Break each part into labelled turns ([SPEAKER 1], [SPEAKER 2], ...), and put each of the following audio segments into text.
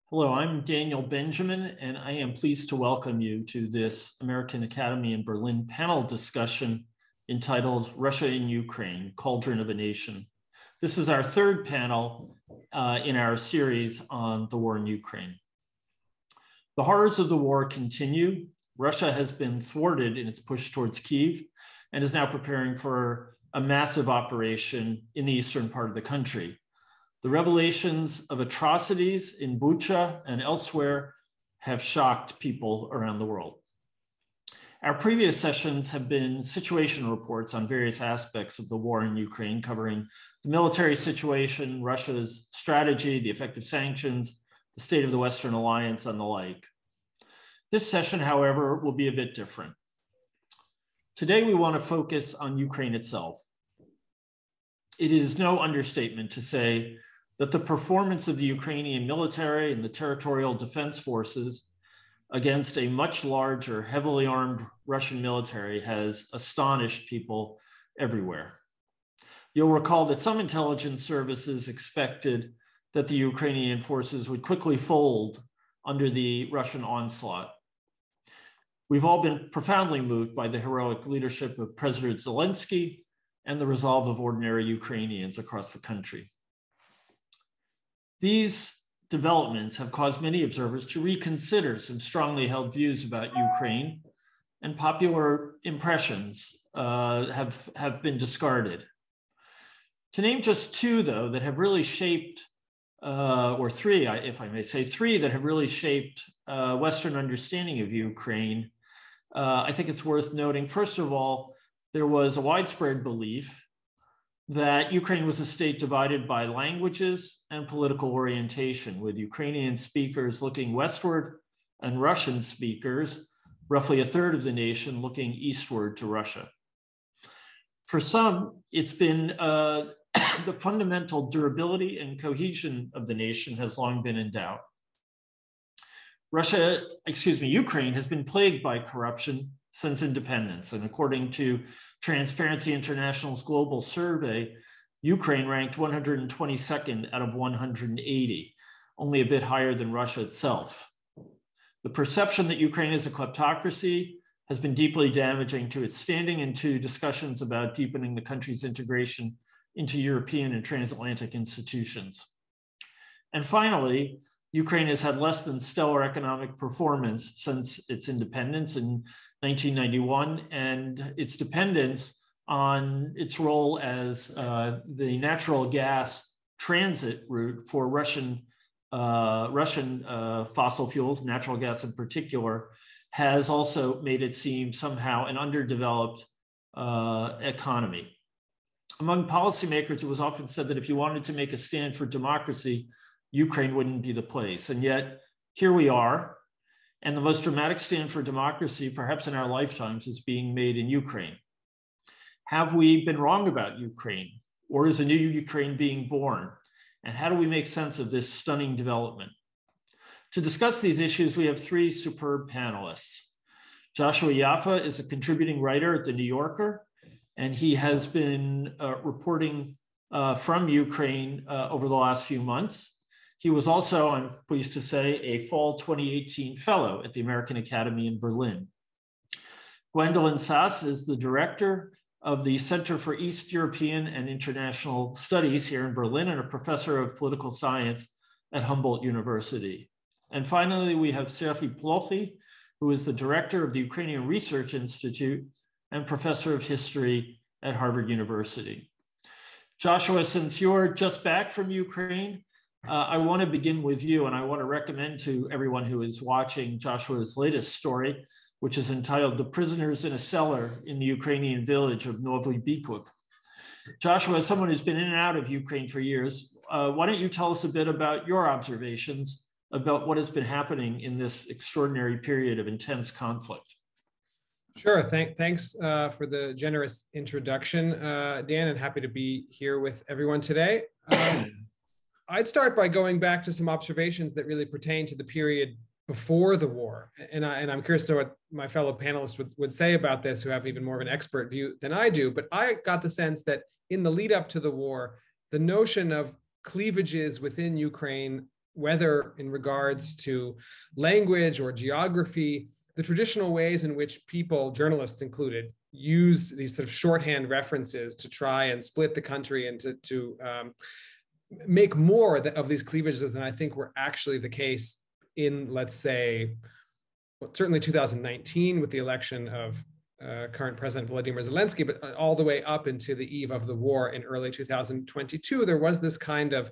[SPEAKER 1] Hello, I'm Daniel Benjamin, and I am pleased to welcome you to this American Academy in Berlin panel discussion entitled Russia in Ukraine, Cauldron of a Nation. This is our third panel in our series on the war in Ukraine. The horrors of the war continue. Russia has been thwarted in its push towards Kiev and is now preparing for a massive operation in the eastern part of the country. The revelations of atrocities in Bucha and elsewhere have shocked people around the world. Our previous sessions have been situation reports on various aspects of the war in Ukraine, covering the military situation, Russia's strategy, the effect of sanctions, the state of the Western alliance, and the like. This session, however, will be a bit different. Today, we want to focus on Ukraine itself. It is no understatement to say that the performance of the Ukrainian military and the territorial defense forces against a much larger, heavily armed Russian military has astonished people everywhere. You'll recall that some intelligence services expected that the Ukrainian forces would quickly fold under the Russian onslaught. We've all been profoundly moved by the heroic leadership of President Zelensky and the resolve of ordinary Ukrainians across the country. These developments have caused many observers to reconsider some strongly held views about Ukraine, and popular impressions have been discarded. To name just two, though, that have really shaped, or three, if I may say, three that have really shaped Western understanding of Ukraine, I think it's worth noting. First of all, there was a widespread belief that Ukraine was a state divided by languages and political orientation, with Ukrainian speakers looking westward and Russian speakers, roughly a third of the nation, looking eastward to Russia. For some, it's been the fundamental durability and cohesion of the nation has long been in doubt. Ukraine has been plagued by corruption since independence. And according to Transparency International's global survey, Ukraine ranked 122nd out of 180, only a bit higher than Russia itself. The perception that Ukraine is a kleptocracy has been deeply damaging to its standing and to discussions about deepening the country's integration into European and transatlantic institutions. And finally, Ukraine has had less than stellar economic performance since its independence in 1991, and its dependence on its role as the natural gas transit route for Russian fossil fuels, natural gas in particular, has also made it seem somehow an underdeveloped economy. Among policymakers, it was often said that if you wanted to make a stand for democracy, Ukraine wouldn't be the place. And yet, here we are. And the most dramatic stand for democracy, perhaps in our lifetimes, is being made in Ukraine. Have we been wrong about Ukraine? Or is a new Ukraine being born? And how do we make sense of this stunning development? To discuss these issues, we have three superb panelists. Joshua Yaffa is a contributing writer at The New Yorker, and he has been reporting from Ukraine over the last few months. He was also, I'm pleased to say, a fall 2018 fellow at the American Academy in Berlin. Gwendolyn Sass is the director of the Center for East European and International Studies here in Berlin and a professor of political science at Humboldt University. And finally, we have Serhiy Plokhy, who is the director of the Ukrainian Research Institute and professor of history at Harvard University. Joshua, since you're just back from Ukraine, I want to begin with you, and I want to recommend to everyone who is watching Joshua's latest story, which is entitled The Prisoners in a Cellar in the Ukrainian Village of Novy Bykov. Joshua, as someone who's been in and out of Ukraine for years, why don't you tell us a bit about your observations about what has been happening in this extraordinary period of intense conflict?
[SPEAKER 2] Sure. Thanks for the generous introduction, Dan, and happy to be here with everyone today. I'd start by going back to some observations that really pertain to the period before the war. And I'm curious to what my fellow panelists would say about this, who have even more of an expert view than I do. But I got the sense that in the lead up to the war, the notion of cleavages within Ukraine whether in regards to language or geography, the traditional ways in which people, journalists included, used these sort of shorthand references to try and split the country and to make more of these cleavages than I think were actually the case in, let's say, well, certainly 2019 with the election of current President Vladimir Zelensky, but all the way up into the eve of the war in early 2022, there was this kind of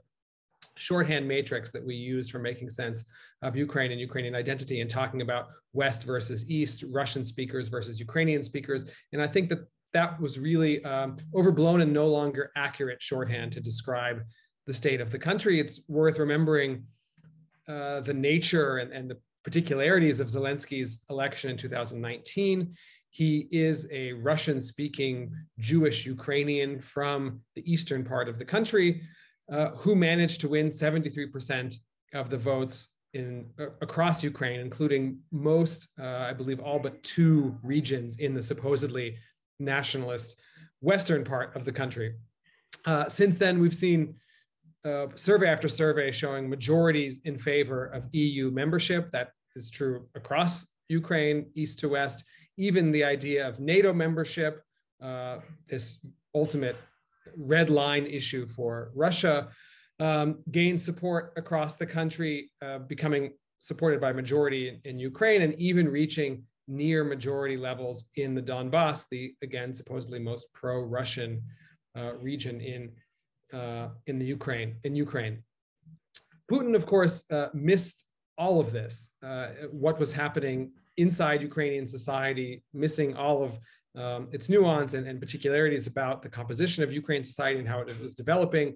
[SPEAKER 2] shorthand matrix that we used for making sense of Ukraine and Ukrainian identity and talking about West versus East, Russian speakers versus Ukrainian speakers. And I think that that was really overblown and no longer accurate shorthand to describe the state of the country. It's worth remembering the nature and the particularities of Zelensky's election in 2019. He is a Russian-speaking Jewish Ukrainian from the eastern part of the country who managed to win 73% of the votes across Ukraine, including most, I believe, all but 2 regions in the supposedly nationalist western part of the country. Since then, we've seen survey after survey showing majorities in favor of EU membership. That is true across Ukraine, east to west. Even the idea of NATO membership, this ultimate red line issue for Russia, gained support across the country, becoming supported by majority in Ukraine, and even reaching near majority levels in the Donbass, the, again, supposedly most pro-Russian region in the Ukraine. Putin, of course, missed all of this, what was happening inside Ukrainian society, missing all of its nuance and particularities about the composition of Ukrainian society and how it was developing,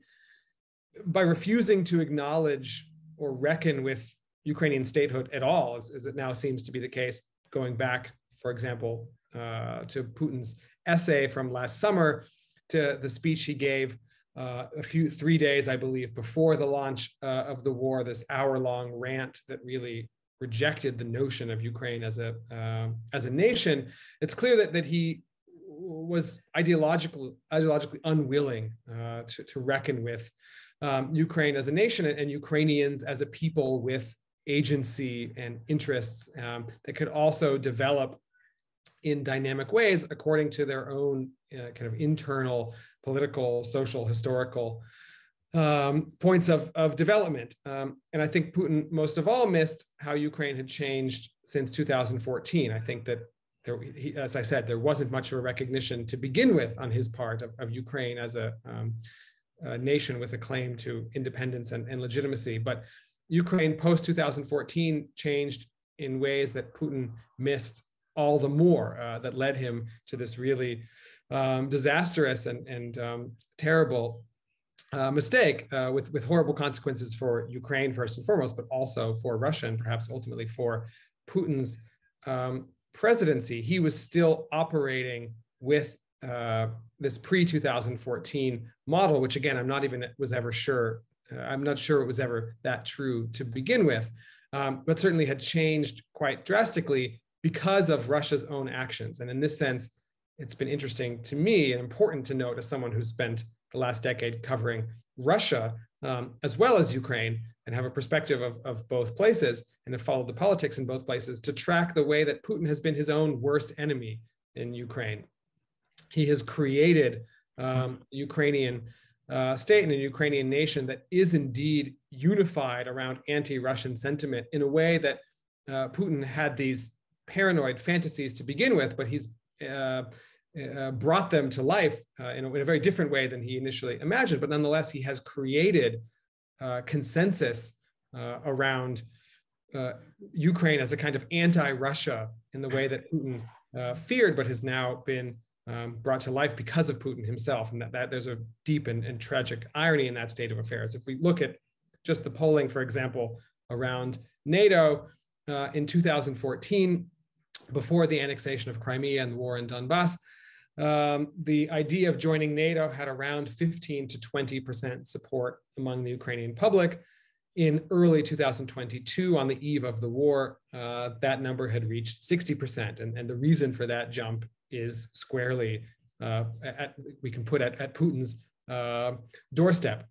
[SPEAKER 2] by refusing to acknowledge or reckon with Ukrainian statehood at all, as it now seems to be the case, going back, for example, to Putin's essay from last summer, to the speech he gave 3 days, I believe, before the launch of the war, this hour-long rant that really rejected the notion of Ukraine as a nation. It's clear that he was ideologically unwilling to reckon with Ukraine as a nation and Ukrainians as a people with agency and interests that could also develop in dynamic ways according to their own kind of internal political, social, historical points of development. And I think Putin most of all missed how Ukraine had changed since 2014. I think that, as I said, there wasn't much of a recognition to begin with on his part of Ukraine as a nation with a claim to independence and legitimacy. But Ukraine post-2014 changed in ways that Putin missed all the more, that led him to this really disastrous and terrible mistake with horrible consequences for Ukraine first and foremost, but also for Russia and perhaps ultimately for Putin's presidency. He was still operating with this pre-2014 model, which again, I'm not sure it was ever that true to begin with, but certainly had changed quite drastically because of Russia's own actions. And in this sense, it's been interesting to me and important to note, as someone who's spent the last decade covering Russia as well as Ukraine and have a perspective of both places and have followed the politics in both places, to track the way that Putin has been his own worst enemy in Ukraine. He has created a Ukrainian state and a Ukrainian nation that is indeed unified around anti-Russian sentiment in a way that Putin had these paranoid fantasies to begin with, but he's brought them to life in a very different way than he initially imagined. But nonetheless, he has created consensus around Ukraine as a kind of anti-Russia in the way that Putin feared, but has now been brought to life because of Putin himself. And that there's a deep and tragic irony in that state of affairs. If we look at just the polling, for example, around NATO in 2014, before the annexation of Crimea and the war in Donbass, the idea of joining NATO had around 15 to 20% support among the Ukrainian public. In early 2022, on the eve of the war, that number had reached 60%. And the reason for that jump is squarely, we can put at Putin's doorstep.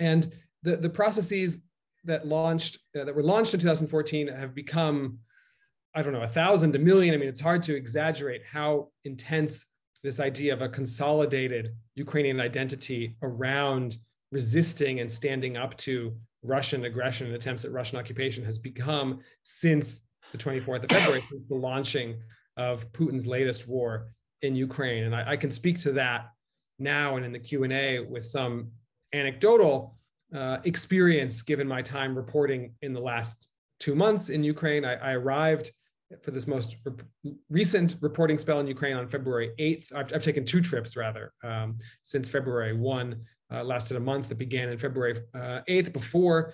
[SPEAKER 2] And the processes that were launched in 2014 have become, I don't know, 1,000 to 1,000,000. I mean, it's hard to exaggerate how intense this idea of a consolidated Ukrainian identity around resisting and standing up to Russian aggression and attempts at Russian occupation has become since the 24th of February, since the launching of Putin's latest war in Ukraine. And I can speak to that now and in the Q&A with some anecdotal experience given my time reporting in the last 2 months in Ukraine. I arrived for this most recent reporting spell in Ukraine on February 8th. I've taken 2 trips rather since February. One lasted a month that began in February 8th before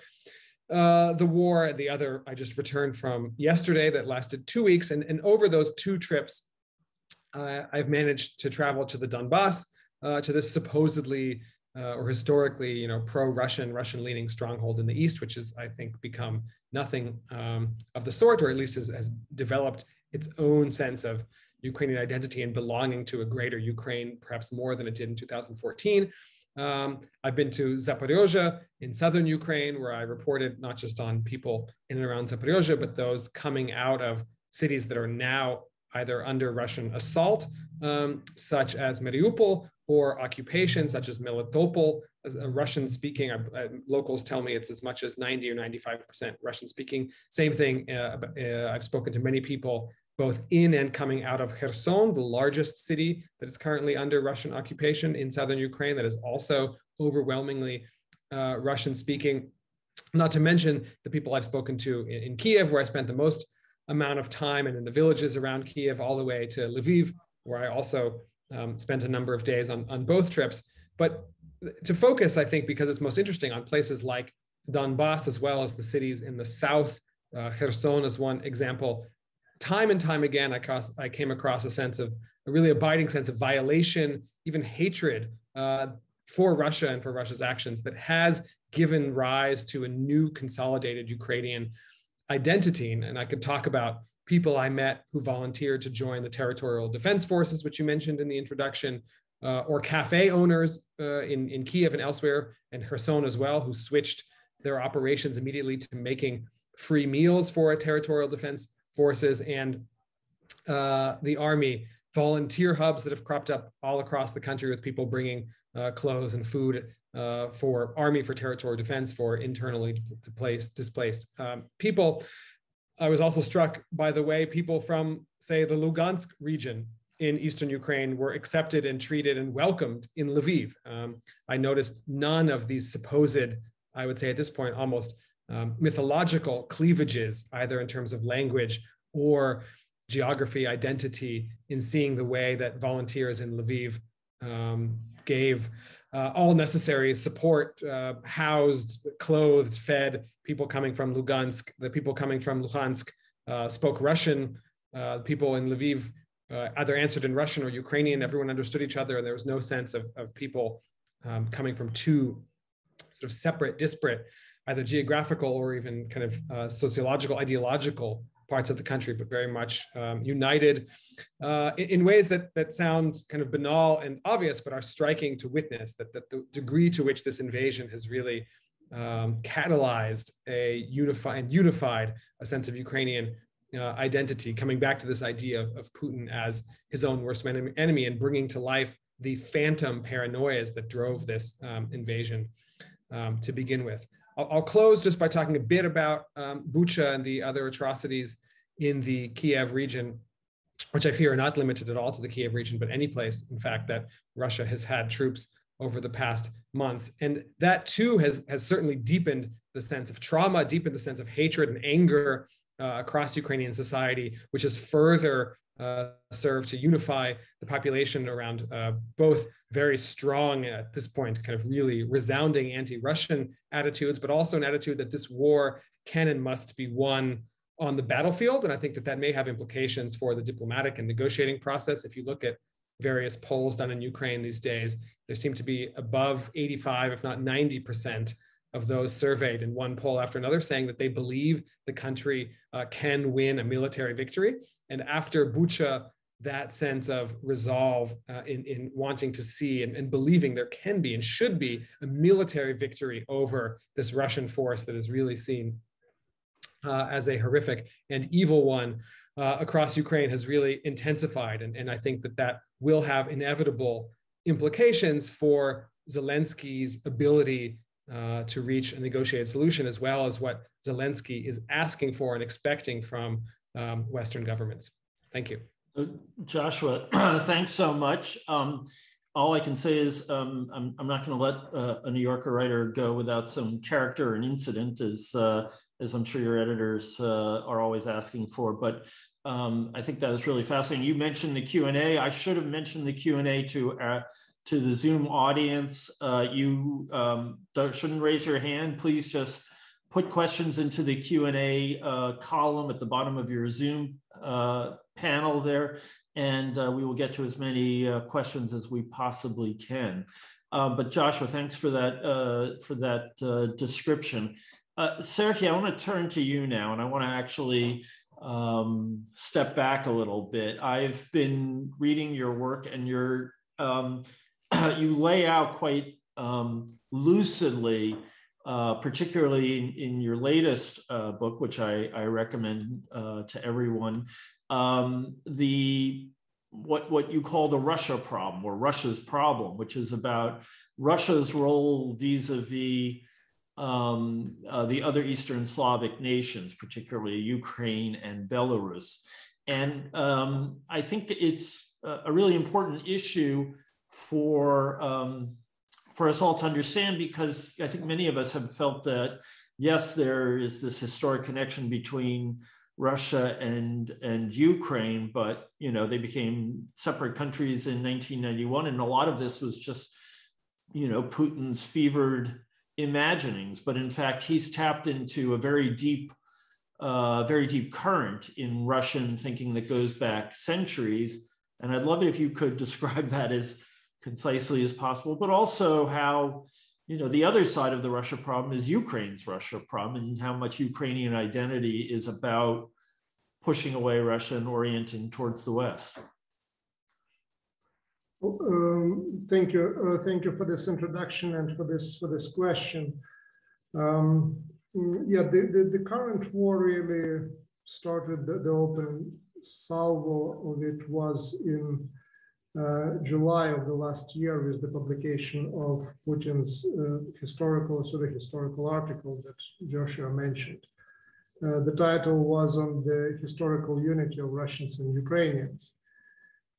[SPEAKER 2] the war. The other I just returned from yesterday that lasted 2 weeks. And over those 2 trips, I've managed to travel to the Donbass, to this supposedly or historically, pro-Russian, Russian-leaning stronghold in the east, which has, I think, become nothing of the sort, or at least has developed its own sense of Ukrainian identity and belonging to a greater Ukraine, perhaps more than it did in 2014. I've been to Zaporozhye in southern Ukraine, where I reported not just on people in and around Zaporozhye, but those coming out of cities that are now either under Russian assault, such as Mariupol, or occupation, such as Melitopol. Russian-speaking, locals tell me it's as much as 90 or 95% Russian-speaking. Same thing, I've spoken to many people both in and coming out of Kherson, the largest city that is currently under Russian occupation in southern Ukraine, that is also overwhelmingly Russian-speaking. Not to mention the people I've spoken to in Kiev, where I spent the most amount of time, and in the villages around Kiev, all the way to Lviv, where I also spent a number of days on both trips. But to focus, I think, because it's most interesting, on places like Donbass, as well as the cities in the south, Kherson is one example. Time and time again, I came across a really abiding sense of violation, even hatred for Russia and for Russia's actions, that has given rise to a new consolidated Ukrainian identity. And I could talk about people I met who volunteered to join the territorial defense forces, which you mentioned in the introduction, or cafe owners in Kiev and elsewhere, and Kherson as well, who switched their operations immediately to making free meals for territorial defense forces, and the army, volunteer hubs that have cropped up all across the country with people bringing clothes and food for army, for territorial defense, for internally displaced people. I was also struck by the way people from, say, the Lugansk region in eastern Ukraine were accepted and treated and welcomed in Lviv. I noticed none of these supposed, I would say at this point, almost mythological cleavages, either in terms of language or geography, identity, in seeing the way that volunteers in Lviv gave all necessary support, housed, clothed, fed people coming from Lugansk. The people coming from Luhansk spoke Russian. People in Lviv either answered in Russian or Ukrainian. Everyone understood each other, and there was no sense of people coming from two sort of separate, disparate, either geographical or even kind of sociological, ideological parts of the country, but very much united in ways that sound kind of banal and obvious, but are striking to witness, that the degree to which this invasion has really catalyzed a unified a sense of Ukrainian identity, coming back to this idea of Putin as his own worst enemy, and bringing to life the phantom paranoias that drove this invasion to begin with. I'll close just by talking a bit about Bucha and the other atrocities in the Kiev region, which I fear are not limited at all to the Kiev region, but any place, in fact, that Russia has had troops over the past months. And that too has certainly deepened the sense of trauma, deepened the sense of hatred and anger across Ukrainian society, which has further served to unify the population around both very strong, at this point, kind of really resounding anti-Russian attitudes, but also an attitude that this war can and must be won on the battlefield. And I think that may have implications for the diplomatic and negotiating process. If you look at various polls done in Ukraine these days, there seem to be above 85, if not 90% of those surveyed in one poll after another saying that they believe the country can win a military victory. And after Bucha, that sense of resolve in wanting to see and believing there can be and should be a military victory over this Russian force that is really seen as a horrific and evil one across Ukraine has really intensified. And I think that will have inevitable implications for Zelensky's ability to reach a negotiated solution, as well as what Zelensky is asking for and expecting from Western governments. Thank you.
[SPEAKER 1] Joshua, thanks so much. All I can say is I'm not going to let a New Yorker writer go without some character and incident, as I'm sure your editors are always asking for. But I think that is really fascinating. You mentioned the Q&A. I should have mentioned the Q&A to the Zoom audience. You shouldn't raise your hand. Please just put questions into the Q&A column at the bottom of your Zoom panel there, and we will get to as many questions as we possibly can. But Joshua, thanks for that description. Sergey, I want to turn to you now, and I want to actually step back a little bit. I've been reading your work, and you lay out quite lucidly, particularly in your latest book, which I recommend to everyone, what you call the Russia problem, or Russia's problem, which is about Russia's role vis-a-vis the other Eastern Slavic nations, particularly Ukraine and Belarus. And I think it's a really important issue for us all to understand, because I think many of us have felt that, yes, there is this historic connection between Russia and Ukraine, but they became separate countries in 1991, and a lot of this was just Putin's fevered imaginings. But in fact, he's tapped into a very deep current in Russian thinking that goes back centuries. And I'd love it if you could describe that as concisely as possible, but also how the other side of the Russia problem is Ukraine's Russia problem, and how much Ukrainian identity is about pushing away Russia and orienting towards the West.
[SPEAKER 3] Thank you for this introduction and for this question. Yeah, the current war really started, the open salvo of it was in July of the last year, with the publication of Putin's historical article that Joshua mentioned. The title was on the historical unity of Russians and Ukrainians.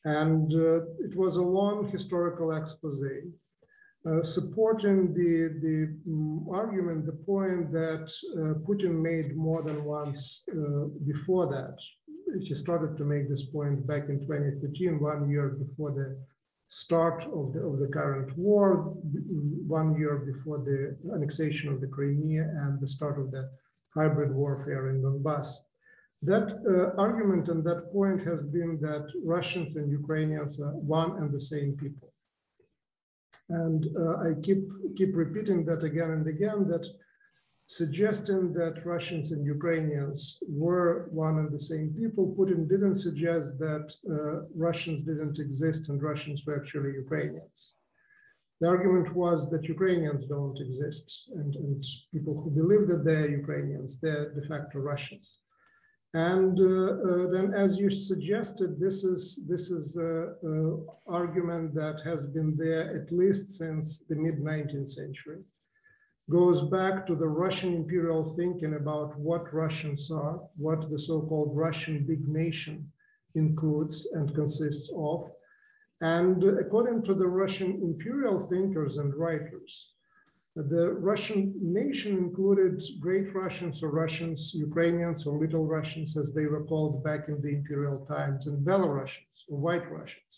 [SPEAKER 3] And it was a long historical expose supporting the argument, the point that Putin made more than once before that. He started to make this point back in 2013, 1 year before the start of the current war, 1 year before the annexation of the Crimea and the start of the hybrid warfare in Donbass. That argument and that point has been that Russians and Ukrainians are one and the same people. And I keep repeating that again and again, that suggesting that Russians and Ukrainians were one and the same people, Putin didn't suggest that Russians didn't exist and Russians were actually Ukrainians. The argument was that Ukrainians don't exist, and people who believe that they're Ukrainians, they're de facto Russians. And then, as you suggested, this is an argument that has been there at least since the mid-19th century. Goes back to the Russian imperial thinking about what Russians are, what the so-called Russian big nation includes and consists of. And according to the Russian imperial thinkers and writers, the Russian nation included Great Russians or Russians, Ukrainians or Little Russians, as they were called back in the imperial times, and Belarusians or White Russians.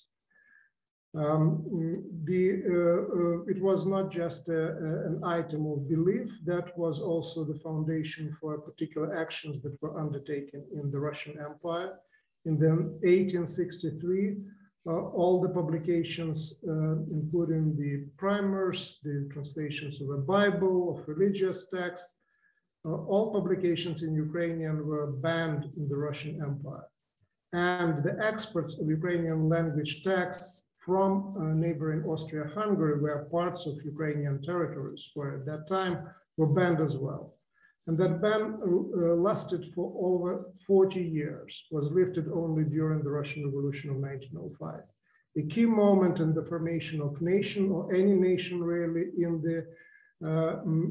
[SPEAKER 3] It was not just an item of belief, that was also the foundation for particular actions that were undertaken in the Russian Empire. In the 1863, all the publications, including the primers, the translations of a Bible, of religious texts, all publications in Ukrainian were banned in the Russian Empire. and the exports of Ukrainian language texts from neighboring Austria-Hungary, where parts of Ukrainian territories were at that time were banned as well. And that ban lasted for over 40 years, was lifted only during the Russian Revolution of 1905. A key moment in the formation of nation, or any nation really, in the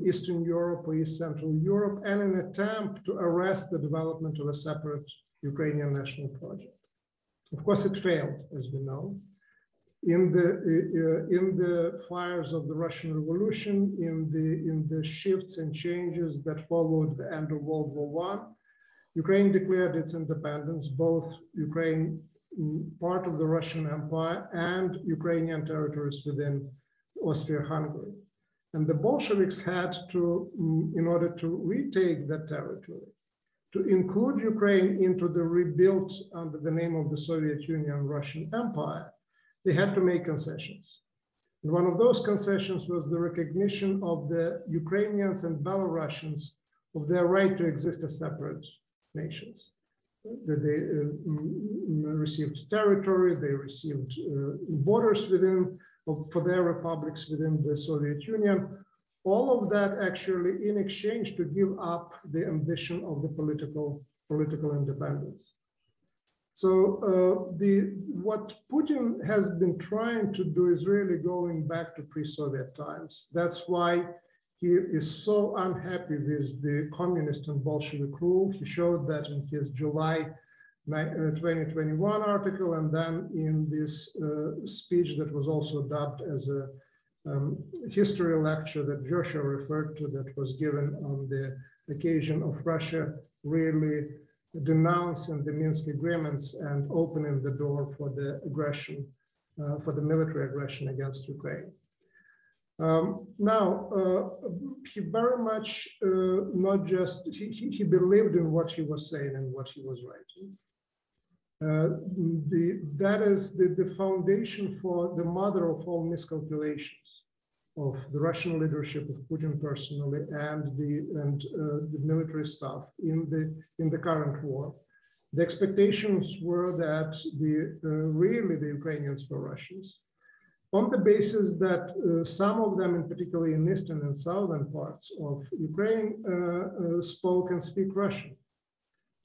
[SPEAKER 3] Eastern Europe or East Central Europe, and an attempt to arrest the development of a separate Ukrainian national project. Of course, it failed, as we know. In the fires of the Russian Revolution, in the shifts and changes that followed the end of World War I, Ukraine declared its independence, both Ukraine, part of the Russian Empire, and Ukrainian territories within Austria-Hungary. And the Bolsheviks had to, in order to retake that territory, to include Ukraine into the rebuilt under the name of the Soviet Union Russian Empire, they had to make concessions. And one of those concessions was the recognition of the Ukrainians and Belarusians of their right to exist as separate nations. That they received territory, they received borders within, for their republics within the Soviet Union. All of that actually in exchange to give up the ambition of the political independence. So what Putin has been trying to do is really going back to pre-Soviet times. That's why he is so unhappy with the communist and Bolshevik rule. He showed that in his July 2021 article, and then in this speech that was also dubbed as a history lecture that Joshua referred to, that was given on the occasion of Russia really denouncing the Minsk agreements and opening the door for the aggression, for the military aggression against Ukraine. He very much not just, he believed in what he was saying and what he was writing. That is the foundation for the mother of all miscalculations of the Russian leadership, of Putin personally, and the military staff in the current war. The expectations were that really the Ukrainians were Russians, on the basis that some of them, in particular in eastern and southern parts of Ukraine, spoke and speak Russian.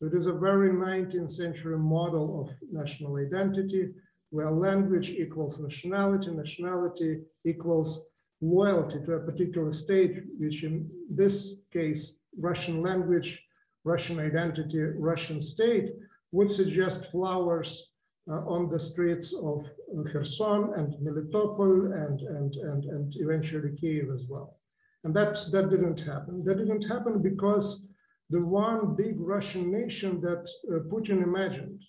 [SPEAKER 3] It is a very 19th century model of national identity, where language equals nationality, nationality equals loyalty to a particular state, which in this case, Russian language, Russian identity, Russian state, would suggest flowers on the streets of Kherson and Melitopol and eventually Kiev as well. And that didn't happen. That didn't happen because the one big Russian nation that Putin imagined,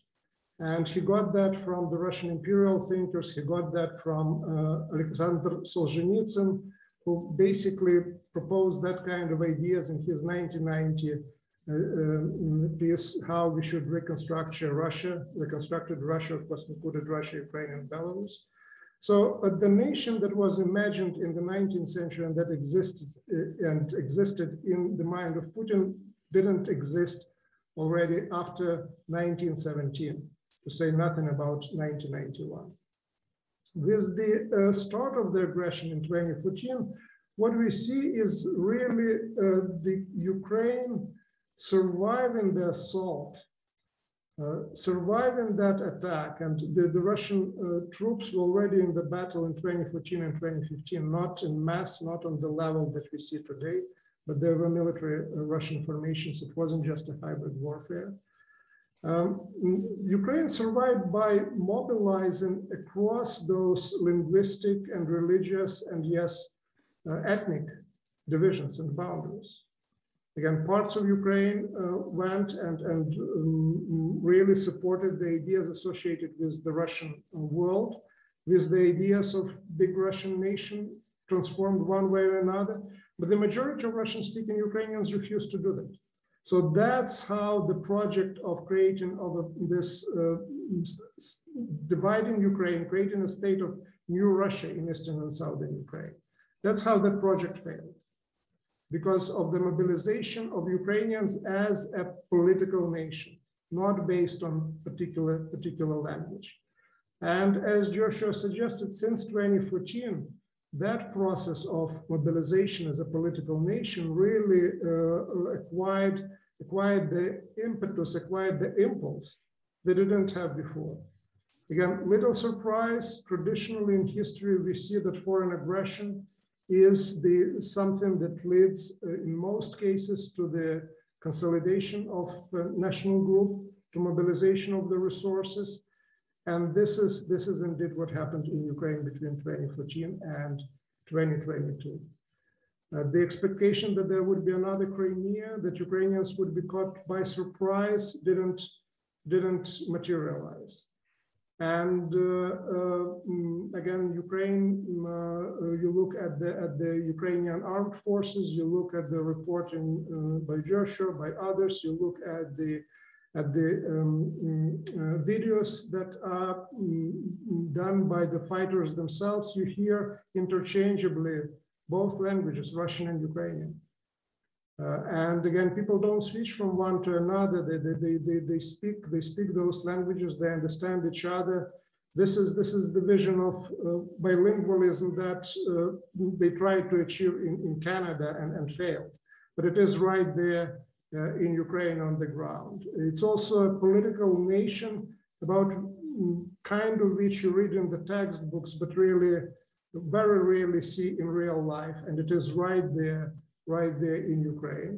[SPEAKER 3] and he got that from the Russian imperial thinkers, he got that from Alexander Solzhenitsyn, who basically proposed that kind of ideas in his 1990 piece, how we should reconstruct Russia, reconstructed Russia, of course, included Russia, Ukraine, and Belarus. So the nation that was imagined in the 19th century and that existed in the mind of Putin didn't exist already after 1917, to say nothing about 1991. With the start of the aggression in 2014, what we see is really the Ukraine surviving the assault, surviving that attack, and the Russian troops were already in the battle in 2014 and 2015, not in mass, not on the level that we see today, but there were military Russian formations. It wasn't just a hybrid warfare. Ukraine survived by mobilizing across those linguistic and religious and yes, ethnic divisions and boundaries. Again, parts of Ukraine went and really supported the ideas associated with the Russian world, with the ideas of big Russian nation transformed one way or another. But the majority of Russian-speaking Ukrainians refused to do that. So that's how the project of creating this dividing Ukraine, creating a state of new Russia in eastern and southern Ukraine. That's how that project failed, because of the mobilization of Ukrainians as a political nation, not based on particular language. And as Joshua suggested, since 2014, that process of mobilization as a political nation really acquired the impetus, acquired the impulse they didn't have before. Again, little surprise, traditionally in history, we see that foreign aggression is something that leads in most cases to the consolidation of the national group, to mobilization of the resources. And this is indeed what happened in Ukraine between 2014 and 2022. The expectation that there would be another Crimea, that Ukrainians would be caught by surprise, didn't materialize. And again, Ukraine, you look at the Ukrainian armed forces, you look at the reporting by Joshua, by others, you look at the videos that are done by the fighters themselves, you hear interchangeably both languages, Russian and Ukrainian. And again, people don't switch from one to another. They speak those languages. They understand each other. This is the vision of bilingualism that they tried to achieve in Canada and failed. But it is right there in Ukraine on the ground. It's also a political nation about kind of which you read in the textbooks, but really very rarely see in real life. And it is right there in Ukraine.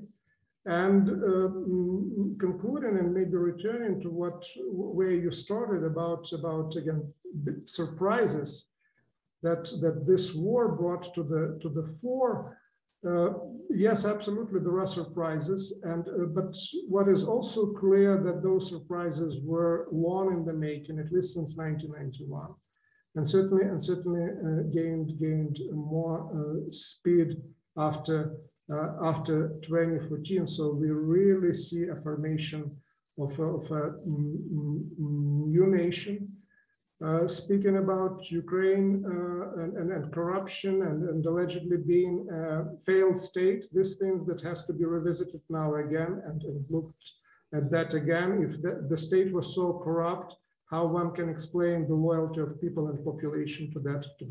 [SPEAKER 3] And concluding and maybe returning to where you started about again, surprises that this war brought to the fore. Yes, absolutely, there are surprises, but what is also clear that those surprises were long in the making, at least since 1991, and certainly gained more speed after 2014. So we really see a formation of a new nation. Speaking about Ukraine and corruption and allegedly being a failed state, these things that has to be revisited now again and looked at that again. If the state was so corrupt, how one can explain the loyalty of people and population to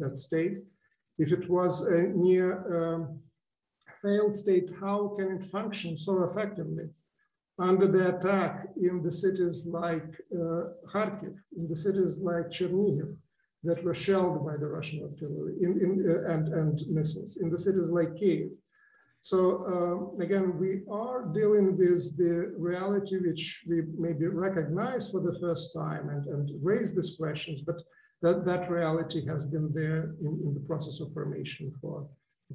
[SPEAKER 3] that state? If it was a near failed state, how can it function so effectively under the attack in the cities like Kharkiv, in the cities like Chernihiv that were shelled by the Russian artillery and missiles, in the cities like Kiev? So again, we are dealing with the reality which we maybe recognize for the first time and raise these questions, but that reality has been there in the process of formation for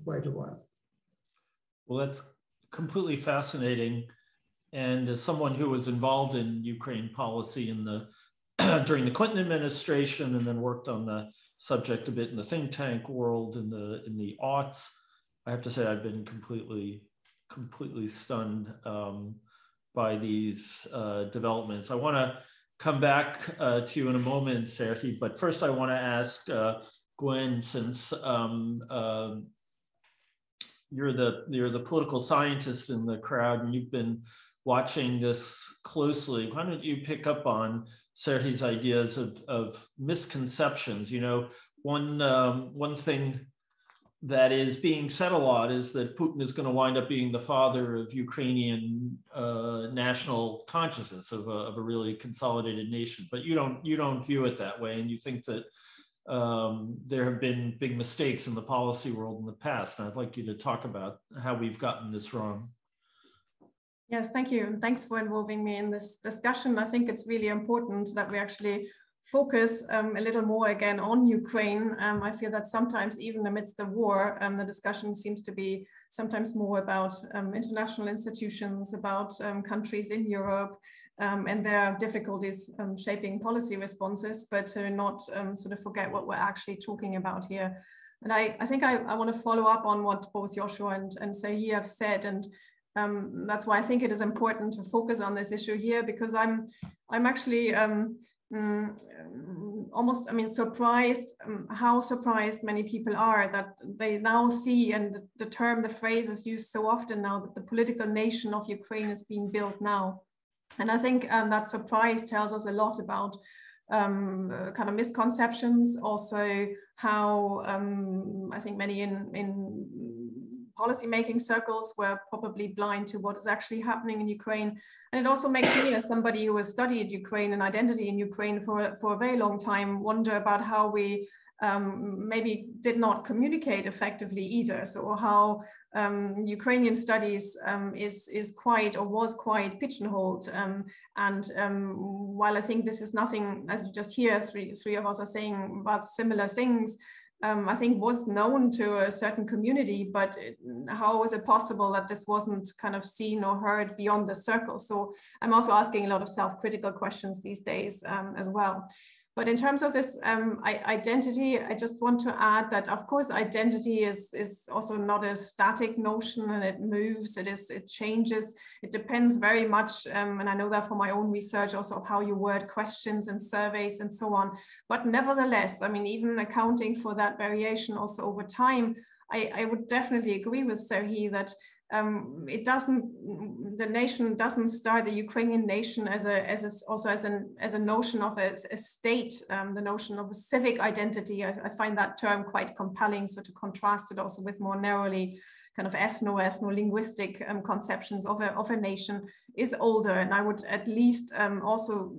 [SPEAKER 3] quite a while.
[SPEAKER 1] Well, that's completely fascinating. And as someone who was involved in Ukraine policy during the Clinton administration, and then worked on the subject a bit in the think tank world in the aughts, I have to say I've been completely stunned by these developments. I want to come back to you in a moment, Serhiy, but first I want to ask Gwen, since you're the political scientist in the crowd and you've been watching this closely, why don't you pick up on Serhiy's ideas of misconceptions? You know, one thing that is being said a lot is that Putin is going to wind up being the father of Ukrainian national consciousness, of a really consolidated nation. But you don't view it that way, and you think that there have been big mistakes in the policy world in the past. And I'd like you to talk about how we've gotten this wrong.
[SPEAKER 4] Yes, thank you. And thanks for involving me in this discussion. I think it's really important that we actually focus a little more again on Ukraine. I feel that sometimes even amidst the war, the discussion seems to be sometimes more about international institutions, about countries in Europe, and their difficulties shaping policy responses, but to not sort of forget what we're actually talking about here. And I think I want to follow up on what both Joshua and Serhiy have said, and that's why I think it is important to focus on this issue here, because I'm actually almost, surprised how surprised many people are that they now see, and the phrase is used so often now, that the political nation of Ukraine is being built now. And I think that surprise tells us a lot about kind of misconceptions, also how I think many in policy-making circles were probably blind to what is actually happening in Ukraine. And it also makes me, as somebody who has studied Ukraine and identity in Ukraine for a very long time, wonder about how we maybe did not communicate effectively either. So how Ukrainian studies is quite, or was quite, pigeonholed. While I think this is nothing, as you just hear, three of us are saying about similar things, I think was known to a certain community, but how is it possible that this wasn't kind of seen or heard beyond the circle? So I'm also asking a lot of self-critical questions these days as well. But in terms of this identity, I just want to add that, of course, identity is also not a static notion, and it moves, it changes, it depends very much, and I know that from my own research also, of how you word questions and surveys and so on. But nevertheless, I mean, even accounting for that variation also over time, I would definitely agree with Serhiy that the nation doesn't start, the Ukrainian nation as a notion of a state, the notion of a civic identity. I find that term quite compelling. So to contrast it also with more narrowly kind of ethno-linguistic conceptions of a nation is older. And I would at least also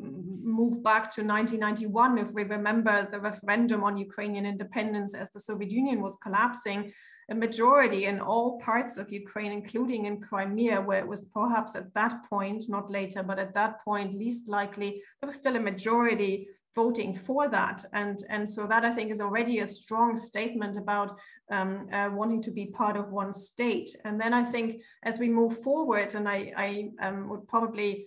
[SPEAKER 4] move back to 1991, if we remember the referendum on Ukrainian independence as the Soviet Union was collapsing. A majority in all parts of Ukraine, including in Crimea, where it was perhaps at that point, not later, but at that point, least likely, there was still a majority voting for that. And so that, I think, is already a strong statement about wanting to be part of one state. And then I think as we move forward, and I would probably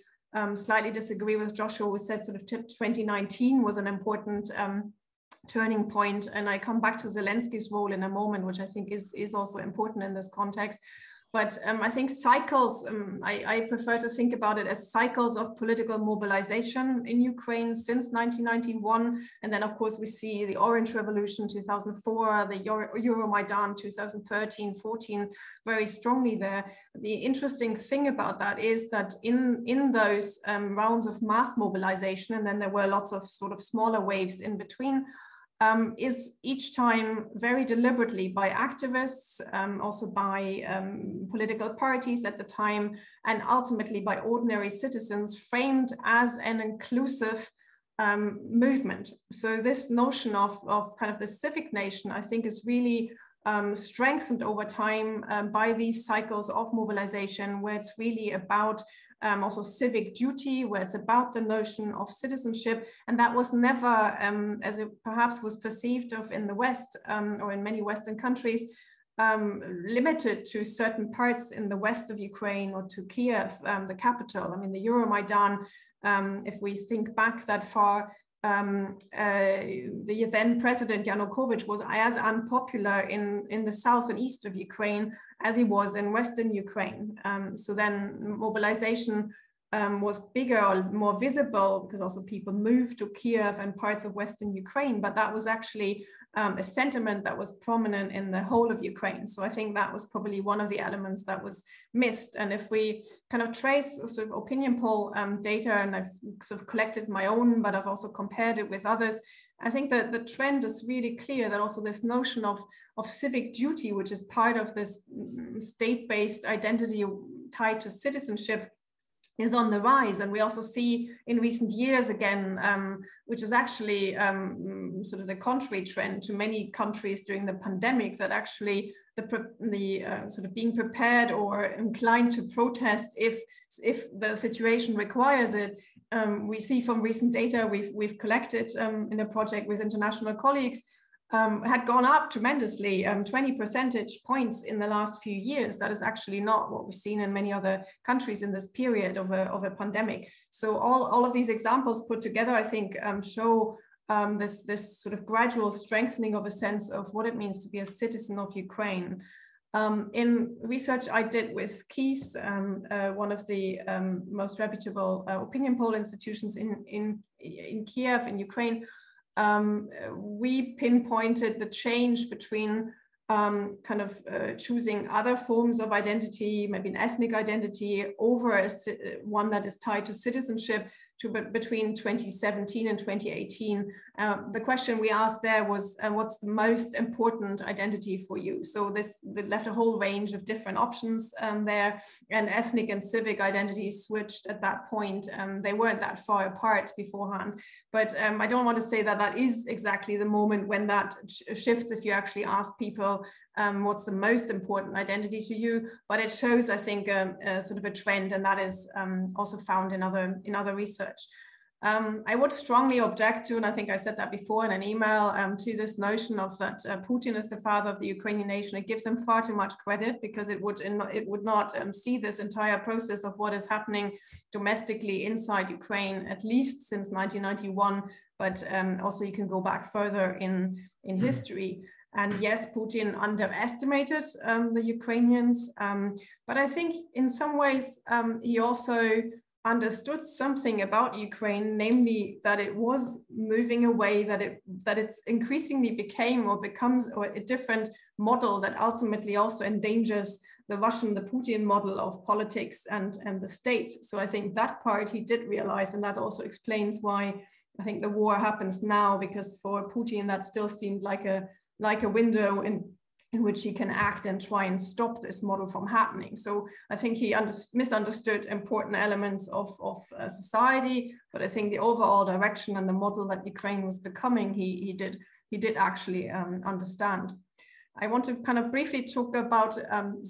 [SPEAKER 4] slightly disagree with Joshua, who said sort of 2019 was an important turning point, and I come back to Zelensky's role in a moment, which I think is also important in this context. But I think cycles, I prefer to think about it as cycles of political mobilization in Ukraine since 1991. And then, of course, we see the Orange Revolution 2004, the Euromaidan 2013-14 very strongly there. The interesting thing about that is that in those rounds of mass mobilization, and then there were lots of sort of smaller waves in between, is each time very deliberately by activists, also by political parties at the time, and ultimately by ordinary citizens, framed as an inclusive movement. So this notion of kind of the civic nation, I think, is really strengthened over time by these cycles of mobilization, where it's really about also civic duty, where it's about the notion of citizenship. And that was never, as it perhaps was perceived of in the West or in many Western countries, limited to certain parts in the west of Ukraine or to Kiev, the capital. I mean, the Euromaidan, if we think back that far, the then president Yanukovych was as unpopular in the south and east of Ukraine as he was in western Ukraine. So then mobilization was bigger or more visible because also people moved to Kiev and parts of western Ukraine, but that was actually a sentiment that was prominent in the whole of Ukraine. So I think that was probably one of the elements that was missed. And if we kind of trace sort of opinion poll data, and I've sort of collected my own, but I've also compared it with others, I think that the trend is really clear that also this notion of civic duty, which is part of this state-based identity tied to citizenship, is on the rise. And we also see in recent years again, which is actually sort of the contrary trend to many countries during the pandemic, that actually the sort of being prepared or inclined to protest if the situation requires it. We see from recent data we've collected in a project with international colleagues, had gone up tremendously, 20 percentage points in the last few years. That is actually not what we've seen in many other countries in this period of a pandemic. So all of these examples put together, I think, show this sort of gradual strengthening of a sense of what it means to be a citizen of Ukraine. In research I did with Kiev, one of the most reputable opinion poll institutions in Kiev, in Ukraine, we pinpointed the change between choosing other forms of identity, maybe an ethnic identity, over one that is tied to citizenship, between 2017 and 2018. The question we asked there was, what's the most important identity for you? So they left a whole range of different options there, and ethnic and civic identities switched at that point. They weren't that far apart beforehand, but I don't want to say that that is exactly the moment when that shifts if you actually ask people what's the most important identity to you, but it shows, I think, sort of a trend, and that is also found in other research. I would strongly object to, and I think I said that before in an email, to this notion of that Putin is the father of the Ukrainian nation. It gives him far too much credit, because it would not see this entire process of what is happening domestically inside Ukraine, at least since 1991, but also you can go back further in history. And yes, Putin underestimated the Ukrainians, but I think in some ways he also understood something about Ukraine, namely that it was moving away, that it's increasingly became or becomes a different model that ultimately also endangers the Putin model of politics and the state. So I think that part he did realize, and that also explains why I think the war happens now, because for Putin that still seemed like a window in which he can act and try and stop this model from happening. So I think he misunderstood important elements of society, but I think the overall direction and the model that Ukraine was becoming, he did actually understand. I want to kind of briefly talk about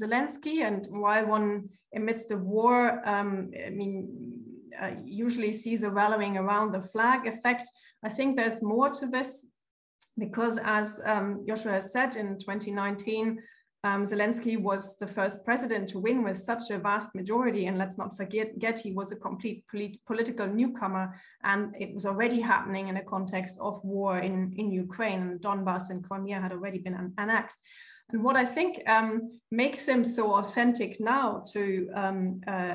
[SPEAKER 4] Zelensky, and why one amidst the war, usually sees a rallying around the flag effect. I think there's more to this, because as Joshua has said, in 2019, Zelensky was the first president to win with such a vast majority. And let's not forget, he was a complete political newcomer, and it was already happening in a context of war in Ukraine, and Donbass and Crimea had already been annexed. And what I think makes him so authentic now to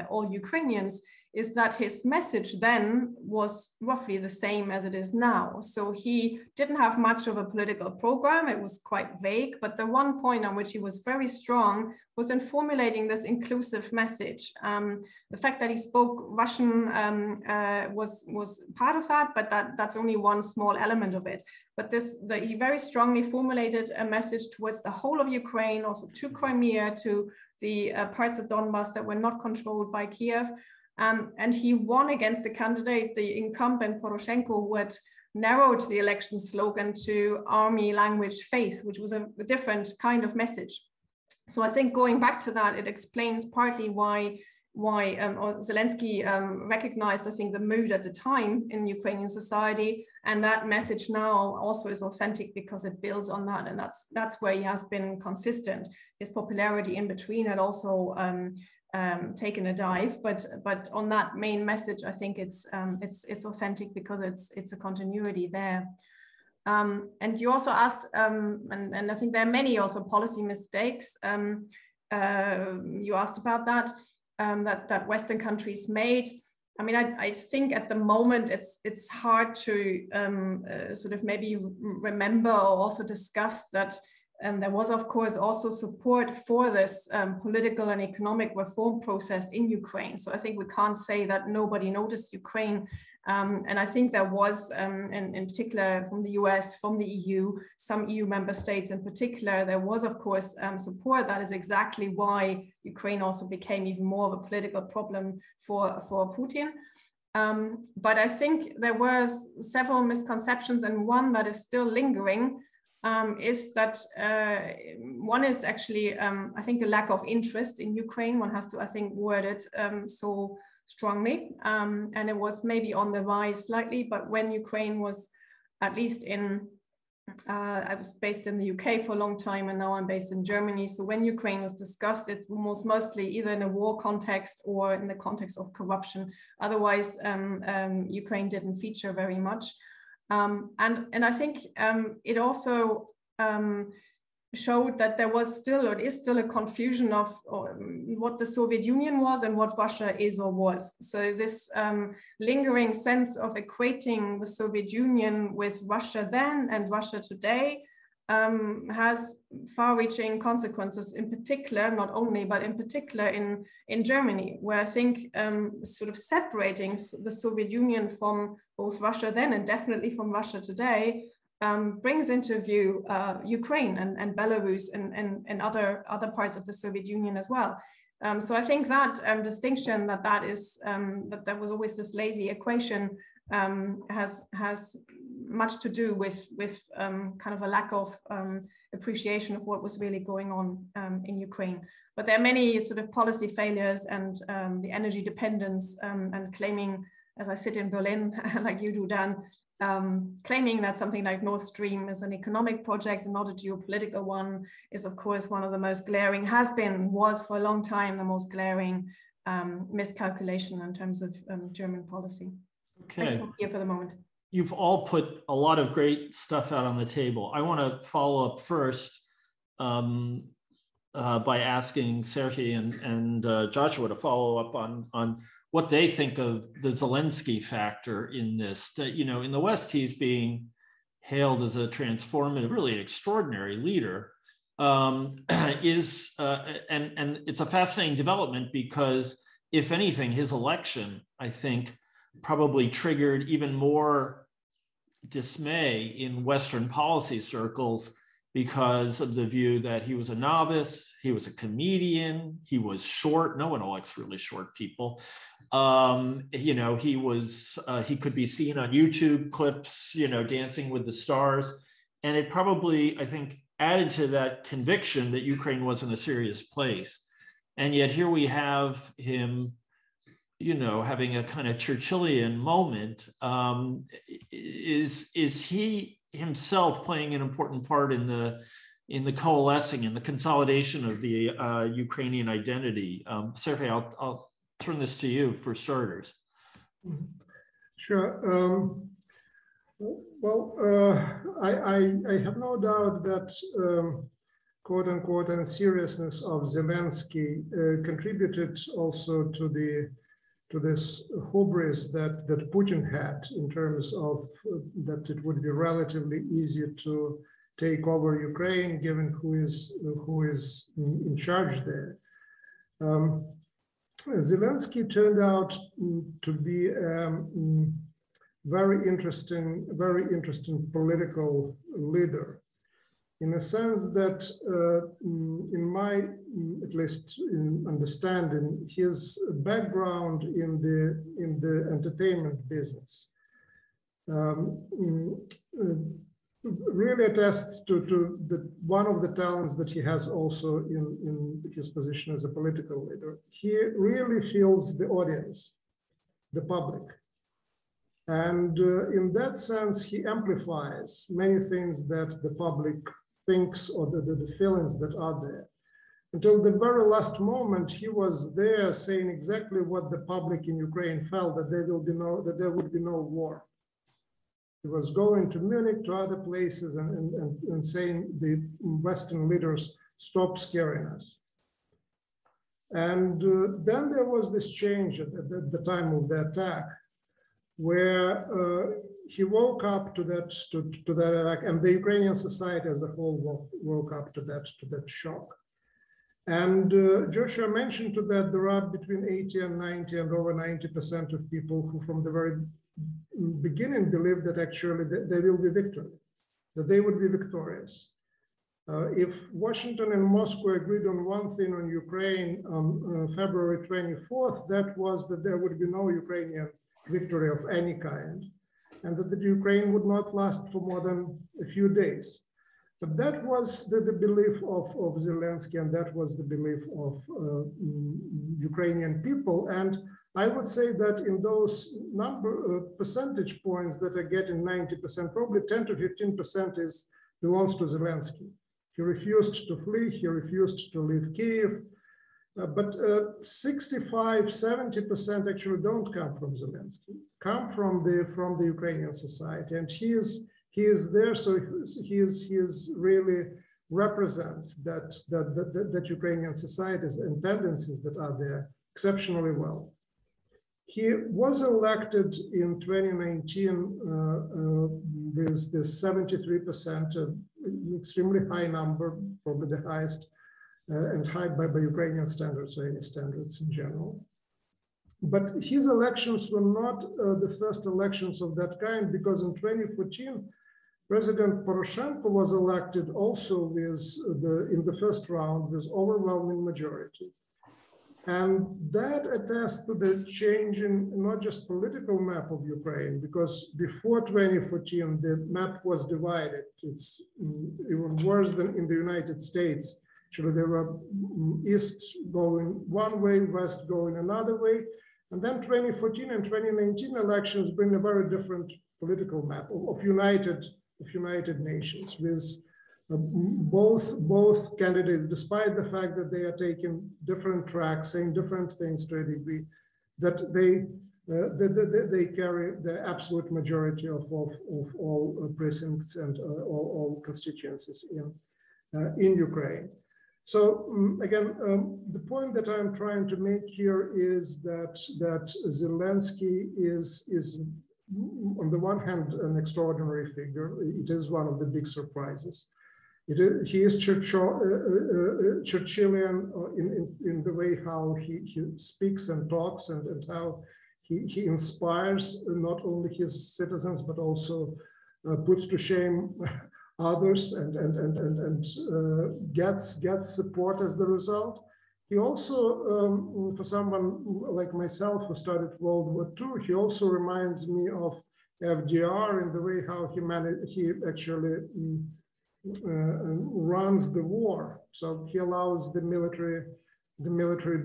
[SPEAKER 4] all Ukrainians is that his message then was roughly the same as it is now. So he didn't have much of a political program. It was quite vague, but the one point on which he was very strong was in formulating this inclusive message. The fact that he spoke Russian was part of that, but that's only one small element of it. But he very strongly formulated a message towards the whole of Ukraine, also to Crimea, to the parts of Donbass that were not controlled by Kiev. And he won against the candidate, the incumbent Poroshenko, who had narrowed the election slogan to army, language, faith, which was a different kind of message. So I think going back to that, it explains partly why Zelensky recognized, I think, the mood at the time in Ukrainian society, and that message now also is authentic because it builds on that, and that's where he has been consistent. His popularity in between had also taken a dive, but on that main message, I think it's authentic because it's a continuity there. And you also asked, and I think there are many also policy mistakes. You asked about that that Western countries made. I mean, I think at the moment it's hard to sort of maybe remember or also discuss that. And there was, of course, also support for this political and economic reform process in Ukraine. So I think we can't say that nobody noticed Ukraine. And I think there was, in particular from the US, from the EU, some EU member states in particular, there was, of course, support. That is exactly why Ukraine also became even more of a political problem for Putin. But I think there were several misconceptions, and one that is still lingering is that one is actually, I think, a lack of interest in Ukraine. One has to, I think, word it so strongly. And it was maybe on the rise slightly, but when Ukraine was, at least in, I was based in the UK for a long time, and now I'm based in Germany. So when Ukraine was discussed, it was mostly either in a war context or in the context of corruption. Otherwise, Ukraine didn't feature very much. And I think it also showed that there was still, or is still, a confusion of what the Soviet Union was and what Russia is or was. So this lingering sense of equating the Soviet Union with Russia then and Russia today has far-reaching consequences, in particular, not only, but in particular in Germany, where I think sort of separating the Soviet Union from both Russia then and definitely from Russia today brings into view Ukraine and Belarus and other parts of the Soviet Union as well. So I think that distinction that was always this lazy equation has much to do with kind of a lack of appreciation of what was really going on in Ukraine. But there are many sort of policy failures and the energy dependence and claiming, as I sit in Berlin, like you do, Dan, claiming that something like Nord Stream is an economic project and not a geopolitical one is, of course, one of the most glaring, was for a long time the most glaring miscalculation in terms of German policy.
[SPEAKER 1] Okay.
[SPEAKER 4] I stop here for the moment.
[SPEAKER 1] You've all put a lot of great stuff out on the table. I want to follow up first by asking Sergei and Joshua to follow up on what they think of the Zelensky factor in this. That, you know, in the West, he's being hailed as a transformative, really an extraordinary leader. And it's a fascinating development because, if anything, his election, I think, probably triggered even more dismay in Western policy circles because of the view that he was a novice, he was a comedian, he was short. No one likes really short people. You know, he could be seen on YouTube clips, you know, dancing with the stars. And it probably, I think, added to that conviction that Ukraine was in a serious place. And yet here we have him, you know, having a kind of Churchillian moment. Is he himself playing an important part in the coalescing and the consolidation of the Ukrainian identity? Sergei, I'll turn this to you for starters.
[SPEAKER 3] Sure. I have no doubt that quote unquote unseriousness of Zelensky contributed also to this hubris that Putin had, in terms of that it would be relatively easy to take over Ukraine, given who is in charge there. Zelensky turned out to be a very interesting political leader, in a sense that, in my, at least in understanding, his background in the entertainment business really attests to one of the talents that he has also in his position as a political leader. He really feels the audience, the public. And in that sense, he amplifies many things that the public thinks, or the feelings that are there. Until the very last moment, he was there saying exactly what the public in Ukraine felt, that there would be no war. He was going to Munich, to other places, and saying the Western leaders, stop scaring us. And then there was this change at the time of the attack, where he woke up to that attack, and the Ukrainian society as a whole woke up to that shock. And Joshua mentioned to that there are between 80 and 90 and over 90% of people who from the very beginning believed that actually there will be victory, that they would be victorious. If Washington and Moscow agreed on one thing on Ukraine on February 24th, that was that there would be no Ukrainian victory of any kind, and that the Ukraine would not last for more than a few days. But that was the belief of Zelensky, and that was the belief of Ukrainian people. And I would say that in those percentage points that are getting 90%, probably 10 to 15% belongs to Zelensky. He refused to flee, he refused to leave Kiev. But 65, 70% actually don't come from Zelensky, come from the Ukrainian society, and he is there, so he is really represents that Ukrainian societies and tendencies that are there exceptionally well. He was elected in 2019 with this 73% extremely high number, probably the highest and high by Ukrainian standards or any standards in general. But his elections were not the first elections of that kind, because in 2014, President Poroshenko was elected also with in the first round with overwhelming majority. And that attests to the change in not just political map of Ukraine, because before 2014, the map was divided. It's even worse than in the United States. Actually, there were east going one way, west going another way. And then 2014 and 2019 elections bring a very different political map of United Nations, with both candidates, despite the fact that they are taking different tracks, saying different things to a degree, that they carry the absolute majority of all precincts and all constituencies in Ukraine. So again, the point that I'm trying to make here is that Zelensky is on the one hand an extraordinary figure. It is one of the big surprises. He is Churchillian in the way how he speaks and talks, and how he inspires not only his citizens but also puts to shame others and gets support as the result. He also, for someone like myself who studied World War II, he also reminds me of FDR in the way how he actually runs the war. So he allows the military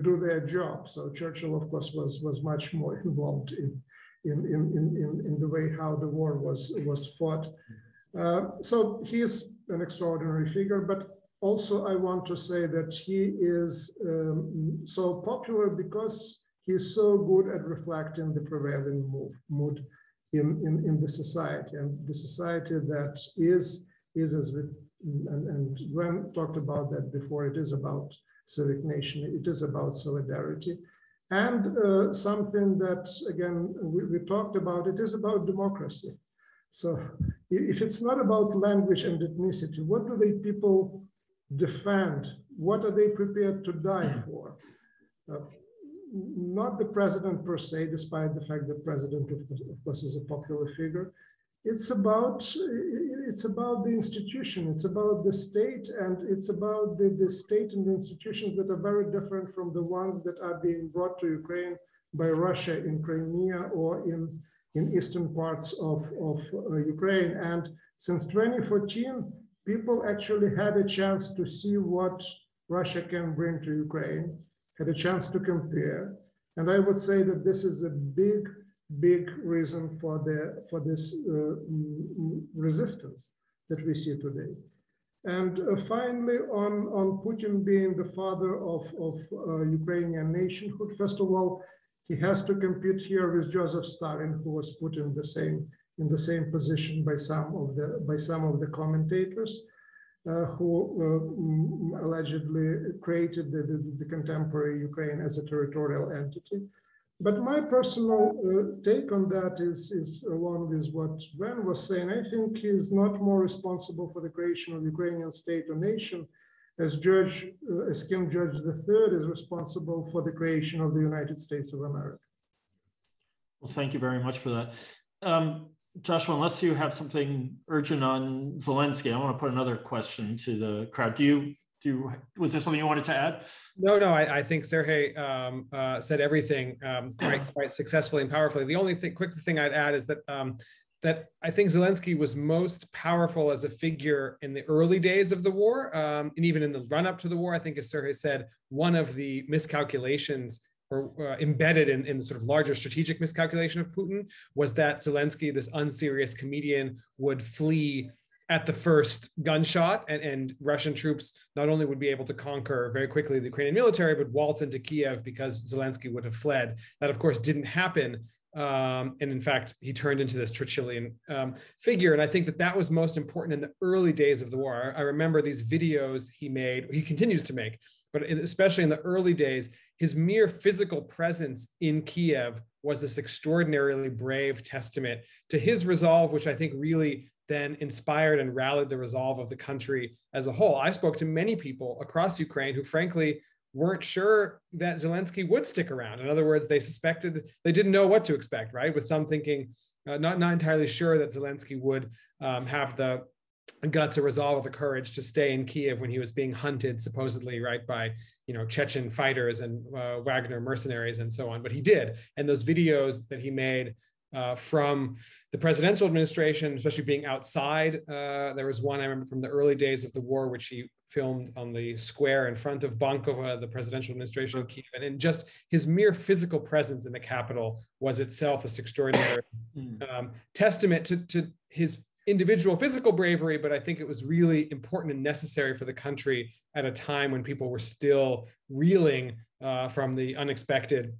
[SPEAKER 3] do their job. So Churchill, of course, was much more involved in the way how the war was fought. So he is an extraordinary figure, but also I want to say that he is so popular because he is so good at reflecting the prevailing mood in the society, and the society that is as we, and Gwen talked about that before, it is about civic nation, it is about solidarity. And something that, again, we talked about, it is about democracy. So if it's not about language and ethnicity, what do they people defend? What are they prepared to die for? Not the president per se, despite the fact that president, of course, is a popular figure. It's about the institution, it's about the state, and it's about the state and the institutions that are very different from the ones that are being brought to Ukraine by Russia in Crimea or in eastern parts of Ukraine. And since 2014, people actually had a chance to see what Russia can bring to Ukraine, had a chance to compare. And I would say that this is a big reason for this resistance that we see today. And finally, on Putin being the father of Ukrainian nationhood, first of all, he has to compete here with Joseph Stalin, who was put in the same position by some of the commentators, who allegedly created the contemporary Ukraine as a territorial entity. But my personal take on that is along with what Gwen was saying. I think he is not more responsible for the creation of Ukrainian state or nation as King George III is responsible for the creation of the United States of America.
[SPEAKER 1] Well, thank you very much for that. Joshua, unless you have something urgent on Zelensky, I want to put another question to the crowd. Was there something you wanted to add?
[SPEAKER 2] No, I think Sergei said everything quite successfully and powerfully. The only quick thing I'd add is that that I think Zelensky was most powerful as a figure in the early days of the war, and even in the run-up to the war. I think, as Sergei said, one of the miscalculations or embedded in the sort of larger strategic miscalculation of Putin was that Zelensky, this unserious comedian, would flee at the first gunshot, and Russian troops not only would be able to conquer very quickly the Ukrainian military, but waltz into Kiev because Zelensky would have fled. That, of course, didn't happen. And in fact, he turned into this Churchillian figure. And I think that was most important in the early days of the war. I remember these videos he made, he continues to make, but especially in the early days, his mere physical presence in Kiev was this extraordinarily brave testament to his resolve, which I think really then inspired and rallied the resolve of the country as a whole. I spoke to many people across Ukraine who frankly weren't sure that Zelensky would stick around. In other words, they suspected, they didn't know what to expect, right? With some thinking, not entirely sure that Zelensky would have the guts or resolve or the courage to stay in Kiev when he was being hunted supposedly, right, by Chechen fighters and Wagner mercenaries and so on. But he did, and those videos that he made from the presidential administration, especially being outside. There was one I remember from the early days of the war, which he filmed on the square in front of Bankova, the presidential administration of Kiev. And just his mere physical presence in the capital was itself this extraordinary testament to his individual physical bravery, but I think it was really important and necessary for the country at a time when people were still reeling from the unexpected,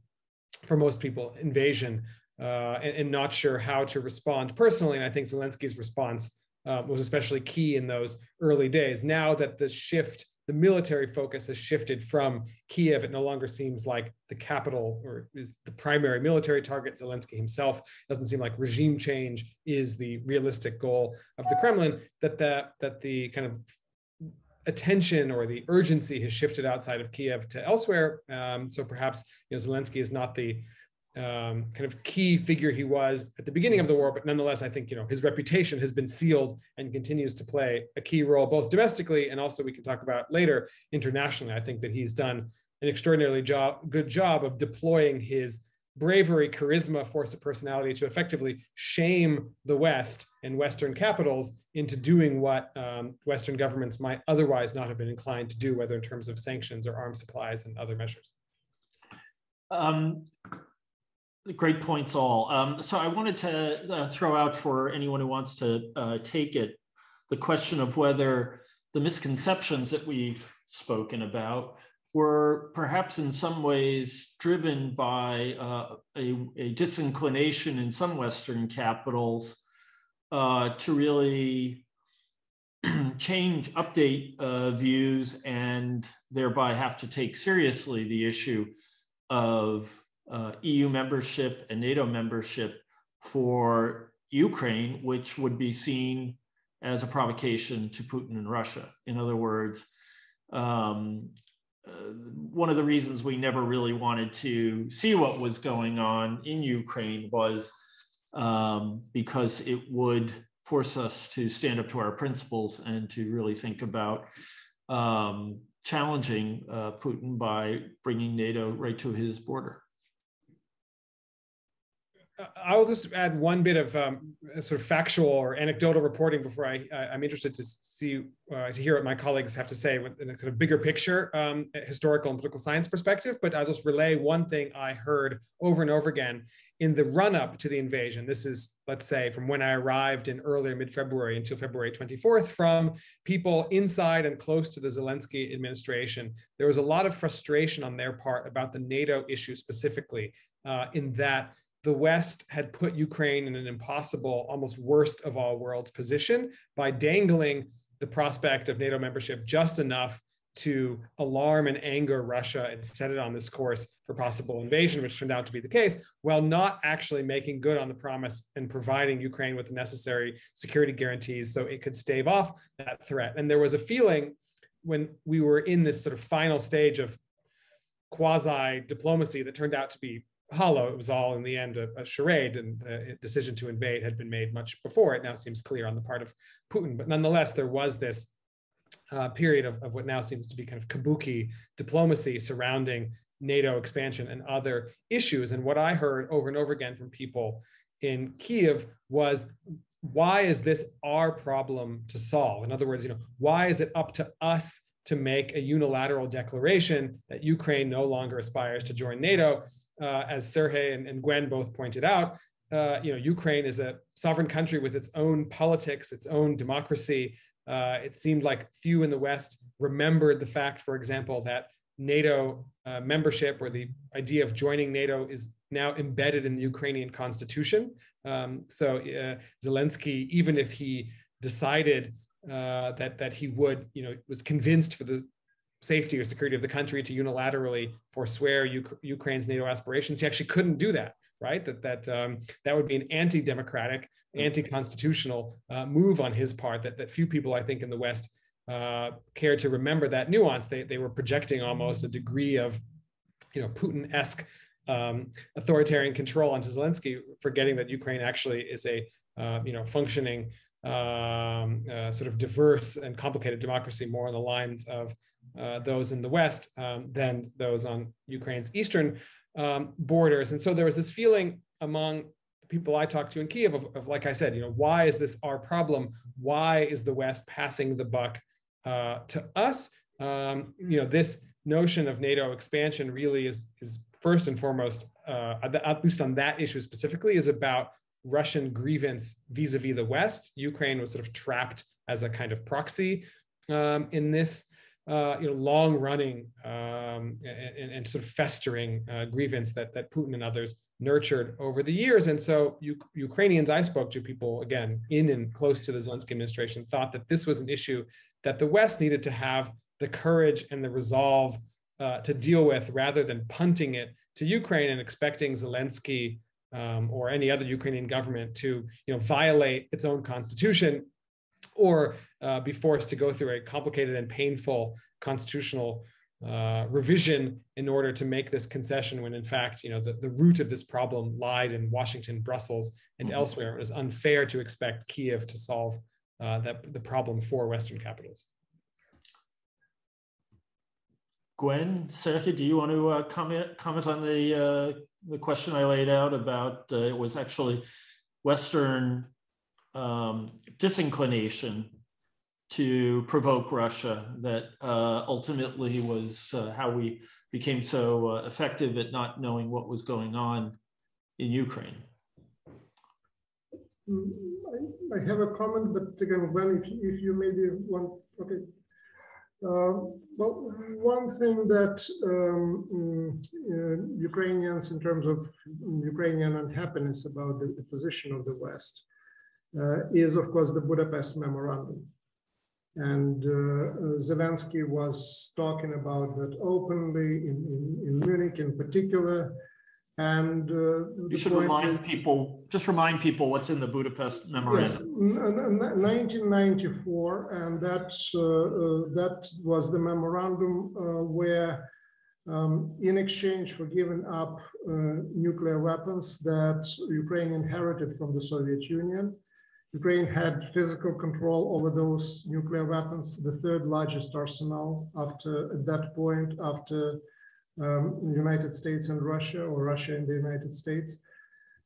[SPEAKER 2] for most people, invasion. And not sure how to respond personally. And I think Zelensky's response was especially key in those early days. Now that the military focus has shifted from Kiev, it no longer seems like the capital or is the primary military target. Zelensky himself doesn't seem like regime change is the realistic goal of the Kremlin, that the kind of attention or the urgency has shifted outside of Kiev to elsewhere. So perhaps Zelensky is not the kind of key figure he was at the beginning of the war, but nonetheless, I think his reputation has been sealed and continues to play a key role both domestically and also, we can talk about later, internationally. I think that he's done an extraordinarily good job of deploying his bravery, charisma, force of personality to effectively shame the West and Western capitals into doing what Western governments might otherwise not have been inclined to do, whether in terms of sanctions or arms supplies and other measures.
[SPEAKER 1] Great points all. So I wanted to throw out for anyone who wants to take it, the question of whether the misconceptions that we've spoken about were perhaps in some ways driven by a disinclination in some Western capitals to really update views and thereby have to take seriously the issue of EU membership and NATO membership for Ukraine, which would be seen as a provocation to Putin and Russia. In other words, one of the reasons we never really wanted to see what was going on in Ukraine was because it would force us to stand up to our principles and to really think about challenging Putin by bringing NATO right to his border.
[SPEAKER 2] I will just add one bit of sort of factual or anecdotal reporting before I'm interested to see to hear what my colleagues have to say in a kind of bigger picture, historical and political science perspective. But I'll just relay one thing I heard over and over again in the run-up to the invasion. This is, let's say, from when I arrived in earlier mid-February until February 24th, from people inside and close to the Zelensky administration. There was a lot of frustration on their part about the NATO issue specifically, in that the West had put Ukraine in an impossible, almost worst of all worlds position by dangling the prospect of NATO membership just enough to alarm and anger Russia and set it on this course for possible invasion, which turned out to be the case, while not actually making good on the promise and providing Ukraine with the necessary security guarantees so it could stave off that threat. And there was a feeling when we were in this sort of final stage of quasi-diplomacy that turned out to be hollow. It was all in the end a charade, and the decision to invade had been made much before. It now seems clear on the part of Putin, but nonetheless there was this period of what now seems to be kind of kabuki diplomacy surrounding NATO expansion and other issues. And what I heard over and over again from people in Kiev was, why is this our problem to solve? In other words, why is it up to us to make a unilateral declaration that Ukraine no longer aspires to join NATO? As Sergei and Gwen both pointed out, Ukraine is a sovereign country with its own politics, its own democracy. It seemed like few in the West remembered the fact, for example, that NATO membership or the idea of joining NATO is now embedded in the Ukrainian constitution. So Zelensky, even if he decided that he would, was convinced for the safety or security of the country to unilaterally forswear Ukraine's NATO aspirations, he actually couldn't do that, right? That would be an anti-democratic, anti-constitutional move on his part that few people, I think, in the West care to remember that nuance. They were projecting almost a degree of, Putin-esque authoritarian control onto Zelensky, forgetting that Ukraine actually is a functioning sort of diverse and complicated democracy, more on the lines of those in the West than those on Ukraine's eastern borders. And so there was this feeling among people I talked to in Kiev of like I said, why is this our problem? Why is the West passing the buck to us? This notion of NATO expansion really is first and foremost, at least on that issue specifically, is about Russian grievance vis-a-vis the West. Ukraine was sort of trapped as a kind of proxy in this long-running and sort of festering grievance that Putin and others nurtured over the years. And so Ukrainians I spoke to, people, again, in and close to the Zelensky administration, thought that this was an issue that the West needed to have the courage and the resolve to deal with, rather than punting it to Ukraine and expecting Zelensky or any other Ukrainian government to violate its own constitution or be forced to go through a complicated and painful constitutional revision in order to make this concession, when in fact the root of this problem lied in Washington, Brussels, and elsewhere. It was unfair to expect Kiev to solve the problem for Western capitals.
[SPEAKER 1] Gwen, Sergey, do you want to comment on the question I laid out about it was actually Western disinclination to provoke Russia that ultimately was how we became so effective at not knowing what was going on in Ukraine?
[SPEAKER 3] I have a comment, but again, Gwen, if you maybe want, okay. Well, one thing that Ukrainians, in terms of Ukrainian unhappiness about the position of the West, is, of course, the Budapest Memorandum. And Zelensky was talking about that openly in Munich in particular. And
[SPEAKER 1] you should remind people what's in the Budapest Memorandum.
[SPEAKER 3] Yes, 1994, and that was the memorandum where, in exchange for giving up nuclear weapons that Ukraine inherited from the Soviet Union, Ukraine had physical control over those nuclear weapons, the third largest arsenal at that point after the United States and Russia, or Russia and the United States,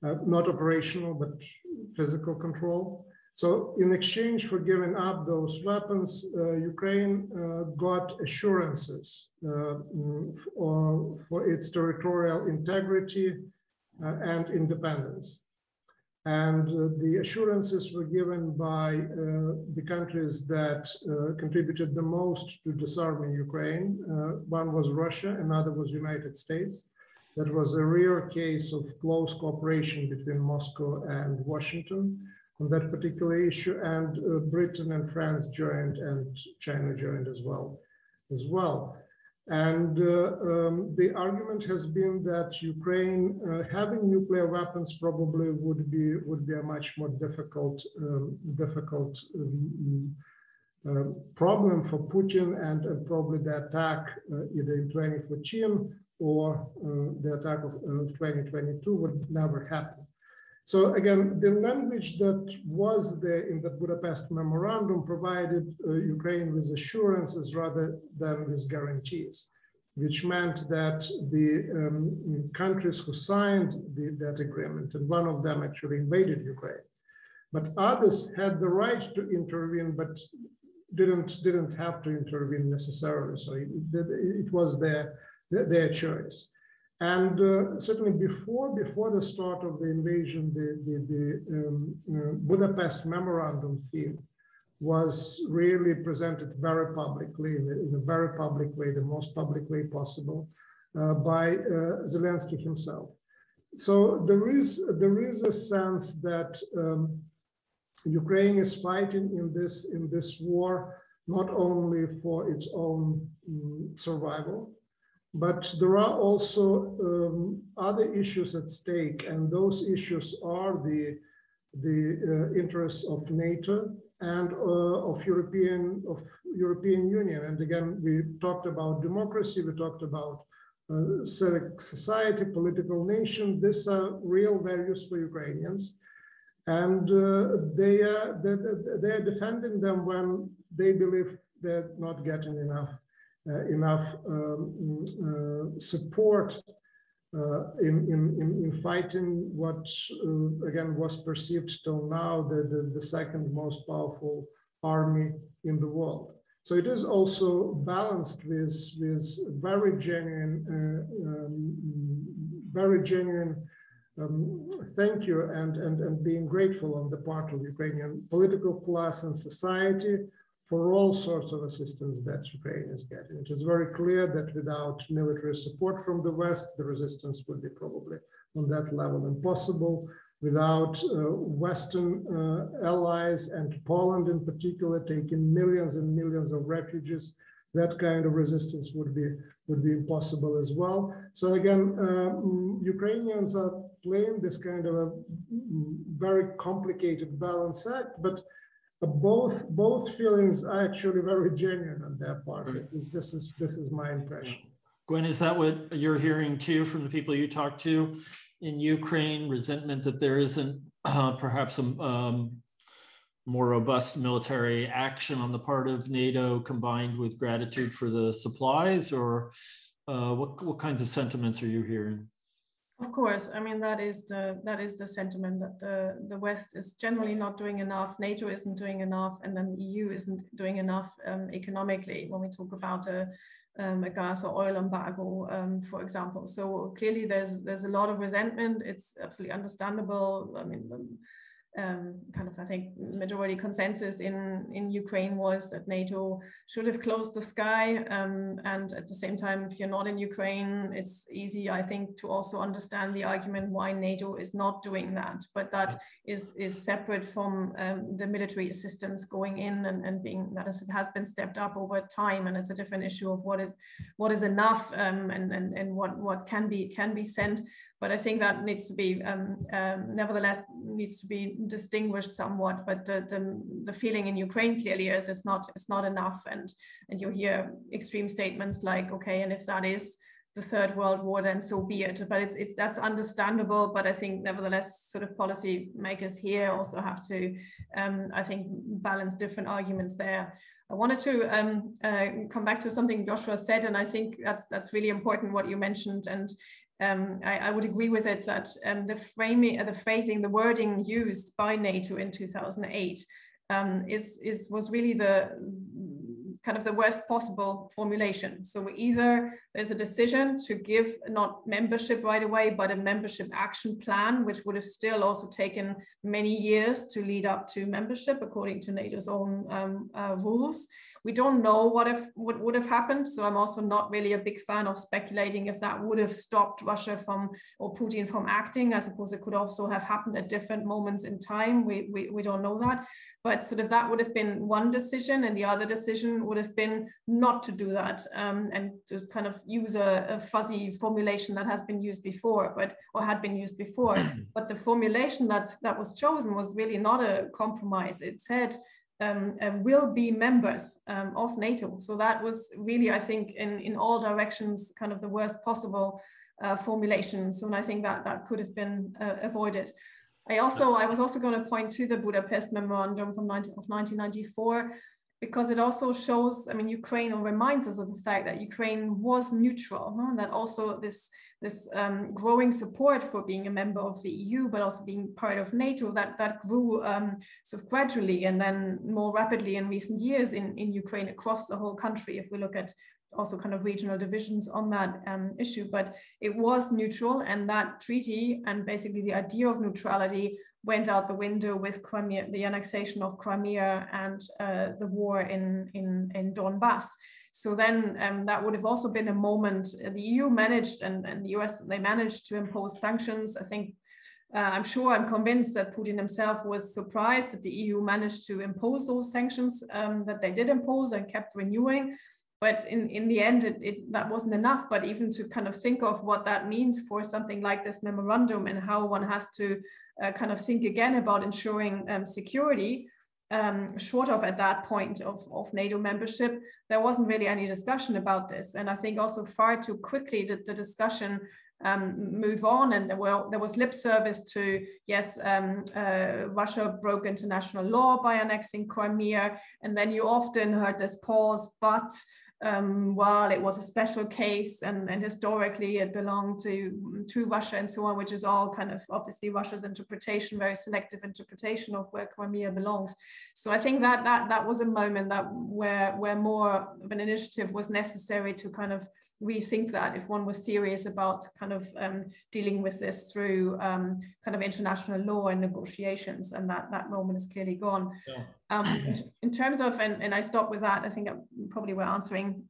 [SPEAKER 3] not operational, but physical control. So in exchange for giving up those weapons, Ukraine got assurances for its territorial integrity and independence. And the assurances were given by the countries that contributed the most to disarming Ukraine. One was Russia, another was United States. That was a rare case of close cooperation between Moscow and Washington on that particular issue. And Britain and France joined, and China joined as well. And the argument has been that Ukraine having nuclear weapons probably would be a much more difficult problem for Putin, and probably the attack either in 2014 or the attack of 2022 would never happen. So again, the language that was there in the Budapest Memorandum provided Ukraine with assurances rather than with guarantees, which meant that the countries who signed that agreement, and one of them actually invaded Ukraine, but others had the right to intervene, but didn't have to intervene necessarily. So it was their choice. And certainly before the start of the invasion, the Budapest Memorandum theme was really presented very publicly, in a very public way, the most public way possible, by Zelensky himself. So there is a sense that Ukraine is fighting in this war not only for its own survival, But there are also other issues at stake, and those issues are the interests of NATO and of European Union. And again, we talked about democracy, we talked about civic society, political nation. These are real values for Ukrainians, and they are defending them when they believe they're not getting enough support in fighting what again was perceived till now the second most powerful army in the world. So it is also balanced with very genuine thank you and being grateful on the part of Ukrainian political class and society for all sorts of assistance that Ukraine is getting. It is very clear that without military support from the West, the resistance would be probably on that level impossible. Without Western allies and Poland in particular taking millions and millions of refugees, that kind of resistance would be impossible as well. So again, Ukrainians are playing this kind of a very complicated balance act, but both feelings are actually very genuine on their part. This is my impression.
[SPEAKER 1] Gwen, is that what you're hearing too from the people you talk to in Ukraine? Resentment that there isn't perhaps a more robust military action on the part of NATO combined with gratitude for the supplies, or what kinds of sentiments are you hearing?
[SPEAKER 4] Of course, I mean that is the sentiment that the West is generally not doing enough, NATO isn't doing enough, and then the EU isn't doing enough economically when we talk about a gas or oil embargo, for example. So clearly there's a lot of resentment. It's absolutely understandable. I mean, kind of, I think, majority consensus in Ukraine was that NATO should have closed the sky. And at the same time, if you're not in Ukraine, it's easy, I think, to also understand the argument why NATO is not doing that. But that is separate from the military assistance going in and being, that has been stepped up over time. And it's a different issue of what is enough and what can be sent. But I think that needs to be, nevertheless, needs to be distinguished somewhat. But the feeling in Ukraine clearly is it's not enough, and you hear extreme statements like, okay, and if that is the Third World War, then so be it. But that's understandable. But I think nevertheless, sort of policy makers here also have to, I think, balance different arguments there. I wanted to come back to something Joshua said, and I think that's really important what you mentioned. And I would agree with it that the phrasing, the wording used by NATO in 2008 was really the kind of the worst possible formulation. So either there's a decision to give not membership right away, but a membership action plan, which would have still also taken many years to lead up to membership according to NATO's own rules. We don't know what would have happened. So I'm also not really a big fan of speculating if that would have stopped Russia or Putin from acting. I suppose it could also have happened at different moments in time. We don't know that. But sort of that would have been one decision, and the other decision would have been not to do that and to kind of use a fuzzy formulation that has been used before, or had been used before. But the formulation that was chosen was really not a compromise. It said will be members of NATO. So that was really, I think, in all directions, kind of the worst possible formulation. So I think that could have been avoided. I was also going to point to the Budapest Memorandum of 1994, because it also shows, I mean, Ukraine reminds us of the fact that Ukraine was neutral, and that also this growing support for being a member of the EU, but also being part of NATO, that grew sort of gradually and then more rapidly in recent years in Ukraine across the whole country, if we look at also kind of regional divisions on that issue. But it was neutral, and that treaty and basically the idea of neutrality went out the window with Crimea, the annexation of Crimea, and the war in Donbass. So then that would have also been a moment the EU managed, and the US, they managed to impose sanctions. I think, I'm convinced that Putin himself was surprised that the EU managed to impose those sanctions that they did impose and kept renewing. But in the end, that wasn't enough. But even to kind of think of what that means for something like this memorandum and how one has to kind of think again about ensuring security, short of at that point of NATO membership, there wasn't really any discussion about this. And I think also far too quickly did the discussion move on, and there was lip service to, yes, Russia broke international law by annexing Crimea, and then you often heard this pause, but well, it was a special case, and historically it belonged to Russia and so on, which is all kind of obviously Russia's interpretation, very selective interpretation of where Crimea belongs. So I think that was a moment where more of an initiative was necessary to kind of rethink that if one was serious about kind of dealing with this through kind of international law and negotiations, and that moment is clearly gone. Yeah. In terms of, and I stop with that, I think probably we're answering,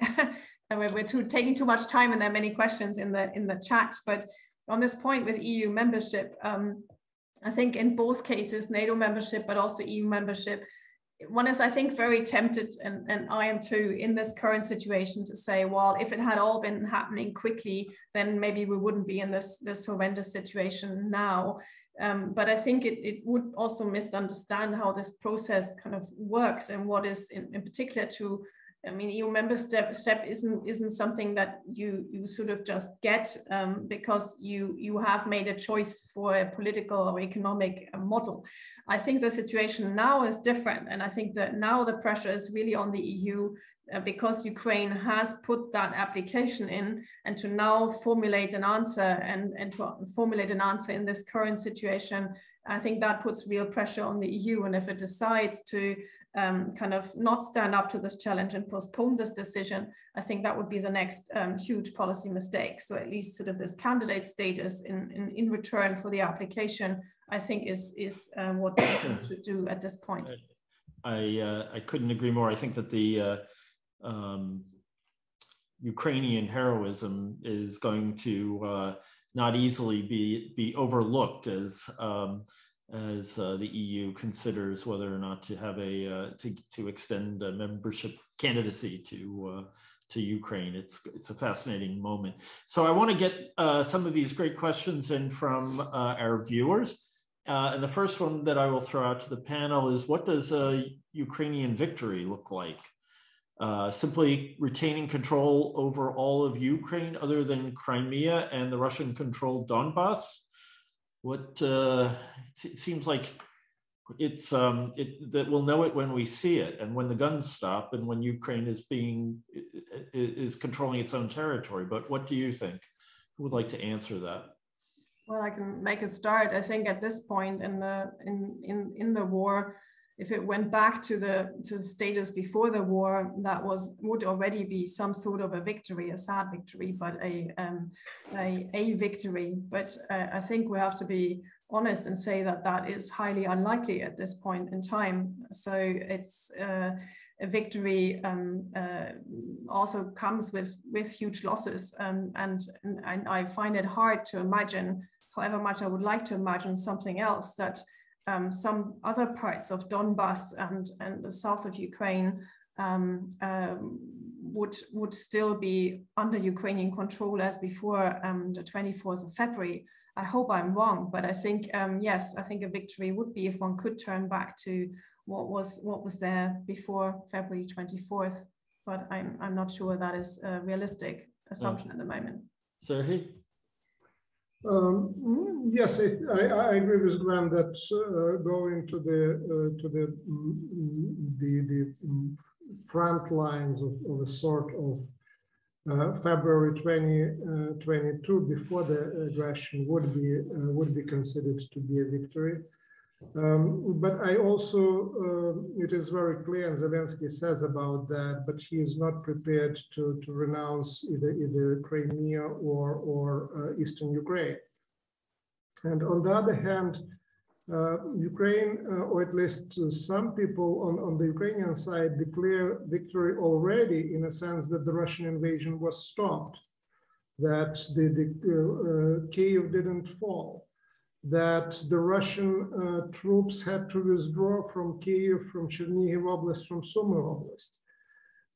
[SPEAKER 4] we're taking too much time, and there are many questions in the chat, but on this point with EU membership, I think in both cases, NATO membership, but also EU membership, one is, I think, very tempted, and I am too, in this current situation to say, well, if it had all been happening quickly, then maybe we wouldn't be in this horrendous situation now. But I think it would also misunderstand how this process kind of works, and what is in particular to, I mean, EU membership isn't something that you sort of just get because you have made a choice for a political or economic model. I think the situation now is different, and I think that now the pressure is really on the EU because Ukraine has put that application in, and to now formulate an answer and to formulate an answer in this current situation, I think that puts real pressure on the EU. And if it decides to kind of not stand up to this challenge and postpone this decision, I think that would be the next huge policy mistake. So at least sort of this candidate status in return for the application, I think is what they should do at this point.
[SPEAKER 1] I couldn't agree more. I think that the Ukrainian heroism is going to not easily be overlooked as the EU considers whether or not to have to extend a membership candidacy to Ukraine. It's a fascinating moment. So I want to get some of these great questions in from our viewers. And the first one that I will throw out to the panel is, what does a Ukrainian victory look like? Simply retaining control over all of Ukraine other than Crimea and the Russian-controlled Donbass? What it seems like it's that we'll know it when we see it, and when the guns stop, and when Ukraine is controlling its own territory. But what do you think? Who would like to answer that?
[SPEAKER 4] Well, I can make a start. I think at this point in the war, if it went back to the status before the war, that would already be some sort of a victory, a sad victory, but a victory. But I think we have to be honest and say that is highly unlikely at this point in time. So it's a victory also comes with huge losses, and I find it hard to imagine, however much I would like to imagine something else, that some other parts of Donbass and the south of Ukraine would still be under Ukrainian control as before the 24th of February. I hope I'm wrong, but I think, yes, I think a victory would be if one could turn back to what was there before February 24th, but I'm not sure that is a realistic assumption at the moment.
[SPEAKER 1] Sergei?
[SPEAKER 3] Yes, I agree with Glenn that going to the front lines of a sort of February 2022 before the aggression would be considered to be a victory. But I also, it is very clear, and Zelensky says about that, but he is not prepared to renounce either Crimea or Eastern Ukraine. And on the other hand, Ukraine, or at least some people on the Ukrainian side, declare victory already, in a sense that the Russian invasion was stopped, that the Kiev didn't fall, that the Russian troops had to withdraw from Kiev, from Chernihiv Oblast, from Sumy Oblast.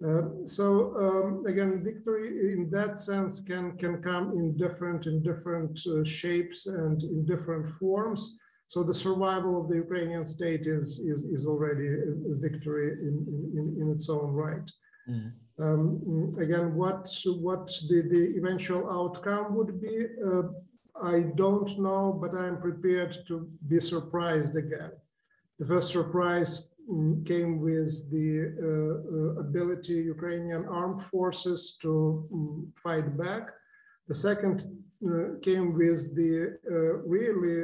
[SPEAKER 3] Again, victory in that sense can come in different shapes and in different forms. So the survival of the Ukrainian state is already a victory in its own right. Again, what the eventual outcome would be, I don't know, but I'm prepared to be surprised again. The first surprise came with the ability Ukrainian armed forces to fight back. The second came with the really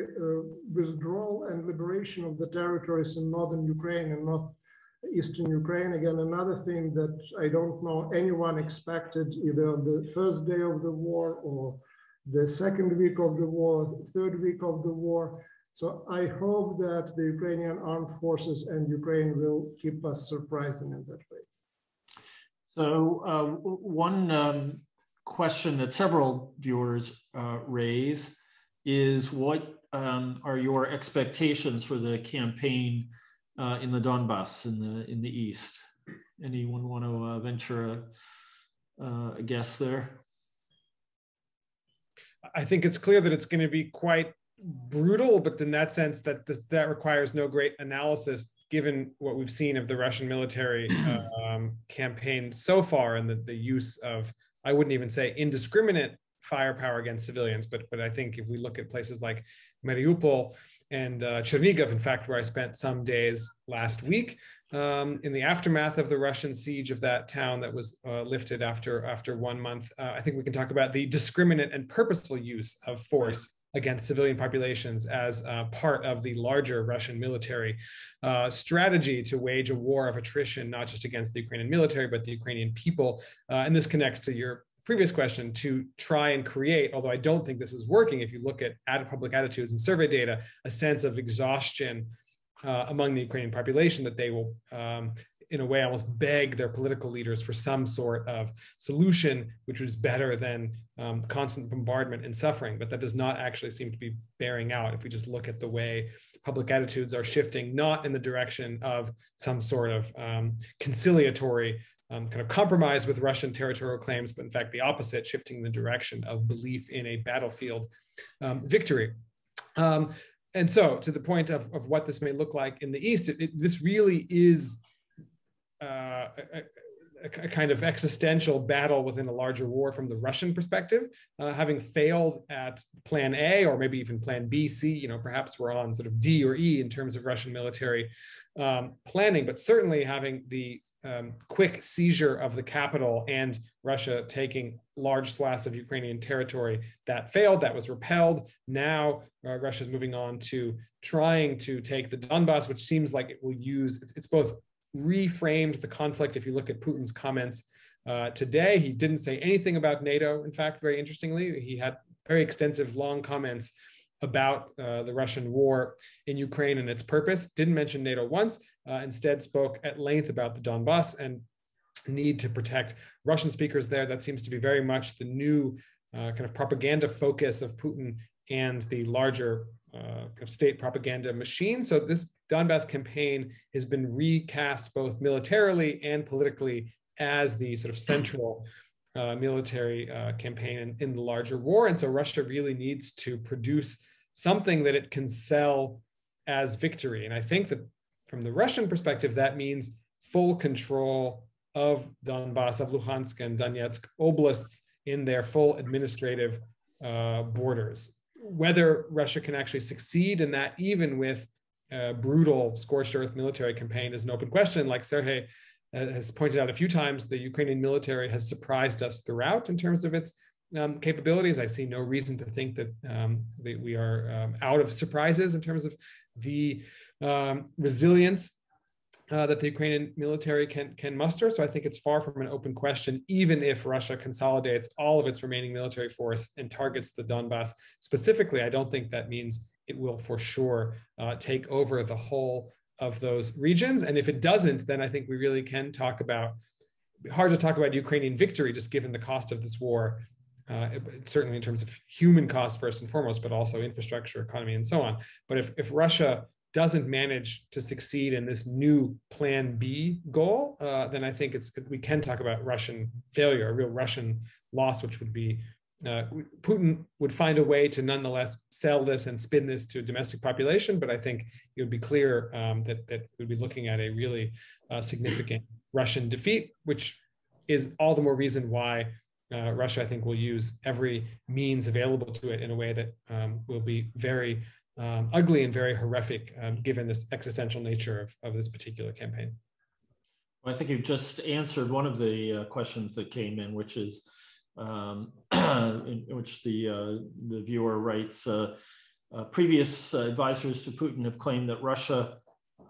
[SPEAKER 3] withdrawal and liberation of the territories in northern Ukraine and northeastern Ukraine. Again, another thing that I don't know anyone expected either on the first day of the war or the second week of the war, third week of the war. So I hope that the Ukrainian armed forces and Ukraine will keep us surprising in that way.
[SPEAKER 1] So one question that several viewers raise is what are your expectations for the campaign in the Donbass in the east? Anyone want to venture a guess there?
[SPEAKER 2] I think it's clear that it's going to be quite brutal, but in that sense that requires no great analysis given what we've seen of the Russian military campaign so far and the use of, I wouldn't even say indiscriminate firepower against civilians, but I think if we look at places like Mariupol and Chernihiv, in fact, where I spent some days last week, in the aftermath of the Russian siege of that town that was lifted after 1 month, I think we can talk about the discriminate and purposeful use of force against civilian populations as part of the larger Russian military strategy to wage a war of attrition, not just against the Ukrainian military, but the Ukrainian people. And this connects to your previous question, to try and create, although I don't think this is working, if you look at public attitudes and survey data, a sense of exhaustion among the Ukrainian population that they will, in a way, almost beg their political leaders for some sort of solution, which was better than constant bombardment and suffering. But that does not actually seem to be bearing out if we just look at the way public attitudes are shifting, not in the direction of some sort of conciliatory kind of compromise with Russian territorial claims, but in fact the opposite, shifting in the direction of belief in a battlefield victory. And so to the point of what this may look like in the East, this really is a kind of existential battle within a larger war from the Russian perspective, having failed at plan A or maybe even plan B, C, perhaps we're on sort of D or E in terms of Russian military planning, but certainly having the quick seizure of the capital and Russia taking large swaths of Ukrainian territory that failed, that was repelled. Now Russia's moving on to trying to take the Donbass, which seems like it will use, it's both reframed the conflict. If you look at Putin's comments today, he didn't say anything about NATO. In fact, very interestingly, he had very extensive, long comments about the Russian war in Ukraine and its purpose, didn't mention NATO once, instead spoke at length about the Donbass and need to protect Russian speakers there. That seems to be very much the new kind of propaganda focus of Putin and the larger state propaganda machine. So this Donbass campaign has been recast both militarily and politically as the sort of central military campaign in the larger war. And so Russia really needs to produce something that it can sell as victory. And I think that from the Russian perspective, that means full control of Donbass, of Luhansk and Donetsk oblasts in their full administrative borders. Whether Russia can actually succeed in that, even with a brutal scorched earth military campaign, is an open question. Like Sergei has pointed out a few times, the Ukrainian military has surprised us throughout in terms of its capabilities. I see no reason to think that we are out of surprises in terms of the resilience that the Ukrainian military can muster. So I think it's far from an open question, even if Russia consolidates all of its remaining military force and targets the Donbass specifically. I don't think that means it will for sure take over the whole of those regions. And if it doesn't, then I think we really can talk about, hard to talk about Ukrainian victory, just given the cost of this war, certainly in terms of human cost first and foremost, but also infrastructure, economy, and so on. But if Russia doesn't manage to succeed in this new Plan B goal, then I think we can talk about Russian failure, a real Russian loss, which would be Putin would find a way to nonetheless sell this and spin this to a domestic population, but I think it would be clear that we'd be looking at a really significant Russian defeat, which is all the more reason why Russia, I think, will use every means available to it in a way that will be very ugly and very horrific, given this existential nature of this particular campaign.
[SPEAKER 1] Well, I think you've just answered one of the questions that came in, which is in which the viewer writes, previous advisors to Putin have claimed that Russia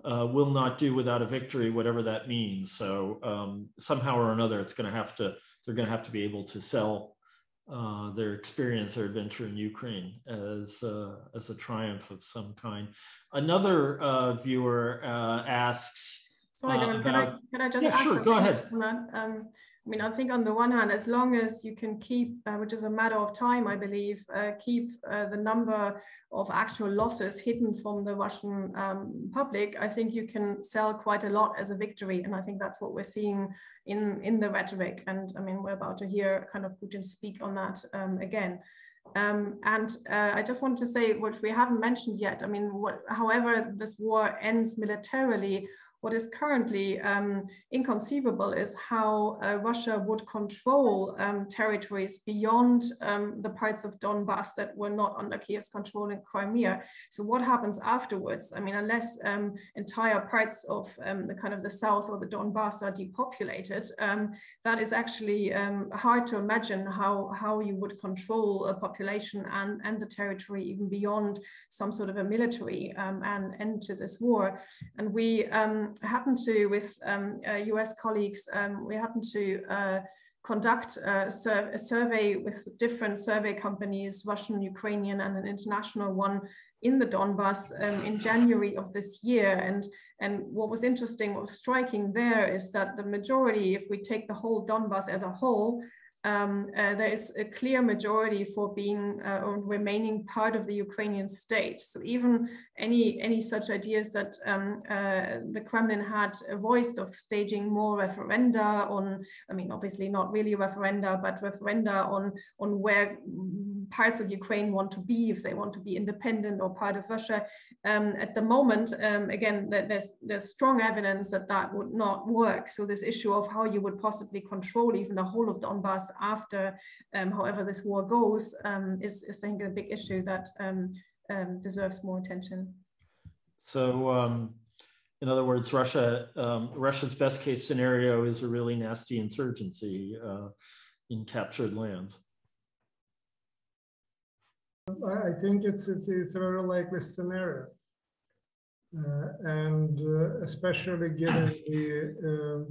[SPEAKER 1] will not do without a victory, whatever that means. So somehow or another, they're going to have to be able to sell their experience, their adventure in Ukraine as a triumph of some kind. Another viewer asks.
[SPEAKER 4] Sorry, Darren, can I just add
[SPEAKER 1] sure, go ahead.
[SPEAKER 4] I mean, I think on the one hand, as long as you can keep, which is a matter of time, I believe, keep the number of actual losses hidden from the Russian public, I think you can sell quite a lot as a victory. And I think that's what we're seeing in the rhetoric. And I mean, we're about to hear kind of Putin speak on that again. I just wanted to say, which we haven't mentioned yet, I mean, however this war ends militarily, what is currently inconceivable is how Russia would control territories beyond the parts of Donbass that were not under Kiev's control in Crimea. So what happens afterwards? I mean, unless entire parts of the south or the Donbass are depopulated, that is actually hard to imagine how you would control a population and the territory even beyond some sort of a military end to this war. And we happen to, with US colleagues, we happen to conduct a survey with different survey companies, Russian, Ukrainian, and an international one in the Donbass in January of this year. And what was interesting, what was striking there is that the majority, if we take the whole Donbass as a whole, there is a clear majority for being or remaining part of the Ukrainian state. So even any such ideas that the Kremlin had voiced of staging more referenda on, I mean, obviously not really referenda, but referenda on where parts of Ukraine want to be, if they want to be independent or part of Russia. At the moment, again, there's strong evidence that would not work. So this issue of how you would possibly control even the whole of Donbass after, however this war goes, is I think a big issue that deserves more attention. So,
[SPEAKER 1] in other words, Russia's best case scenario is a really nasty insurgency in captured lands.
[SPEAKER 3] I think it's a very likely scenario, and especially given the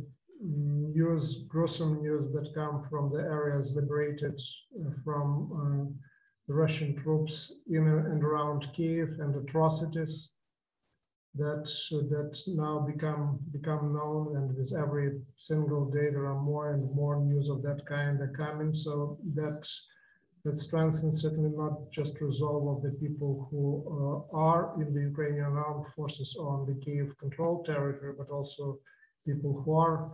[SPEAKER 3] gruesome news that come from the areas liberated from the Russian troops in and around Kiev, and atrocities that now become known, and with every single day there are more and more news of that kind are coming. So that strengthens certainly not just resolve of the people who are in the Ukrainian armed forces on the Kiev-controlled territory, but also people who are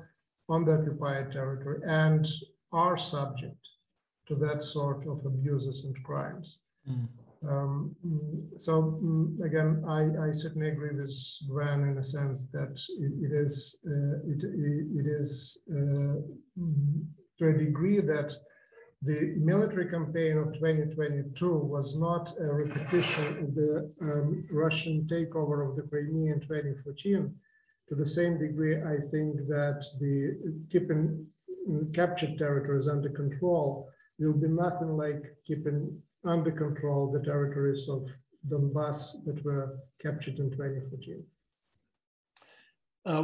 [SPEAKER 3] on the occupied territory and are subject to that sort of abuses and crimes. Again, I certainly agree with Gwen in the sense that it is to a degree that the military campaign of 2022 was not a repetition of the Russian takeover of the Crimea in 2014. To the same degree, I think that the keeping captured territories under control will be nothing like keeping under control the territories of Donbass that were captured in 2014.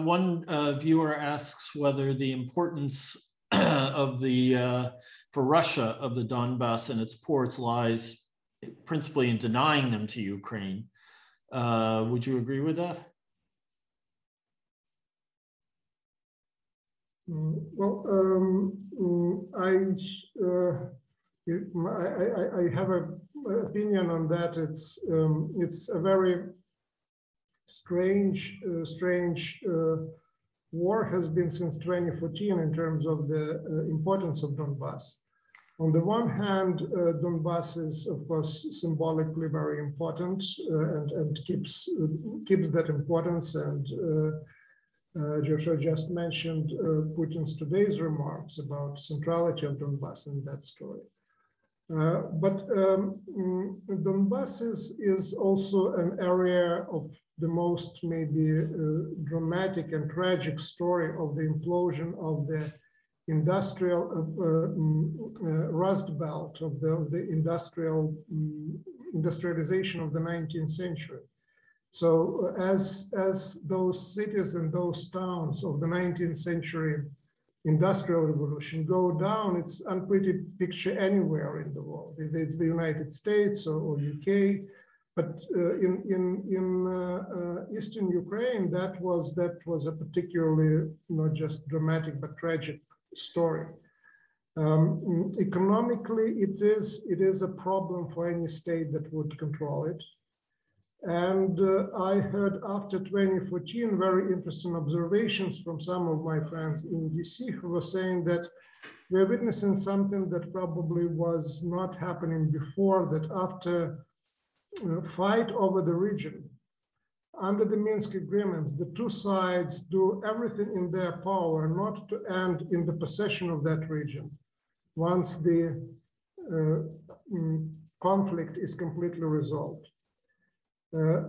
[SPEAKER 1] One viewer asks whether the importance of for Russia of the Donbass and its ports lies principally in denying them to Ukraine. Would you agree with that?
[SPEAKER 3] Well, I have an opinion on that. It's a very strange war has been since 2014 in terms of the importance of Donbass. On the one hand, Donbass is, of course, symbolically very important and keeps that importance. And Joshua just mentioned Putin's today's remarks about centrality of Donbass in that story. But Donbass is also an area of the most maybe dramatic and tragic story of the implosion of the industrial Rust Belt, of the industrialization of the 19th century. So as those cities and those towns of the 19th century industrial revolution go down, it's an unpretty picture anywhere in the world. If it's the United States or UK, but in Eastern Ukraine, that was a particularly not just dramatic but tragic story. Economically, it is a problem for any state that would control it. And I heard after 2014 very interesting observations from some of my friends in DC who were saying that we're witnessing something that probably was not happening before, that after fight over the region, under the Minsk agreements, the two sides do everything in their power not to end in the possession of that region once the conflict is completely resolved.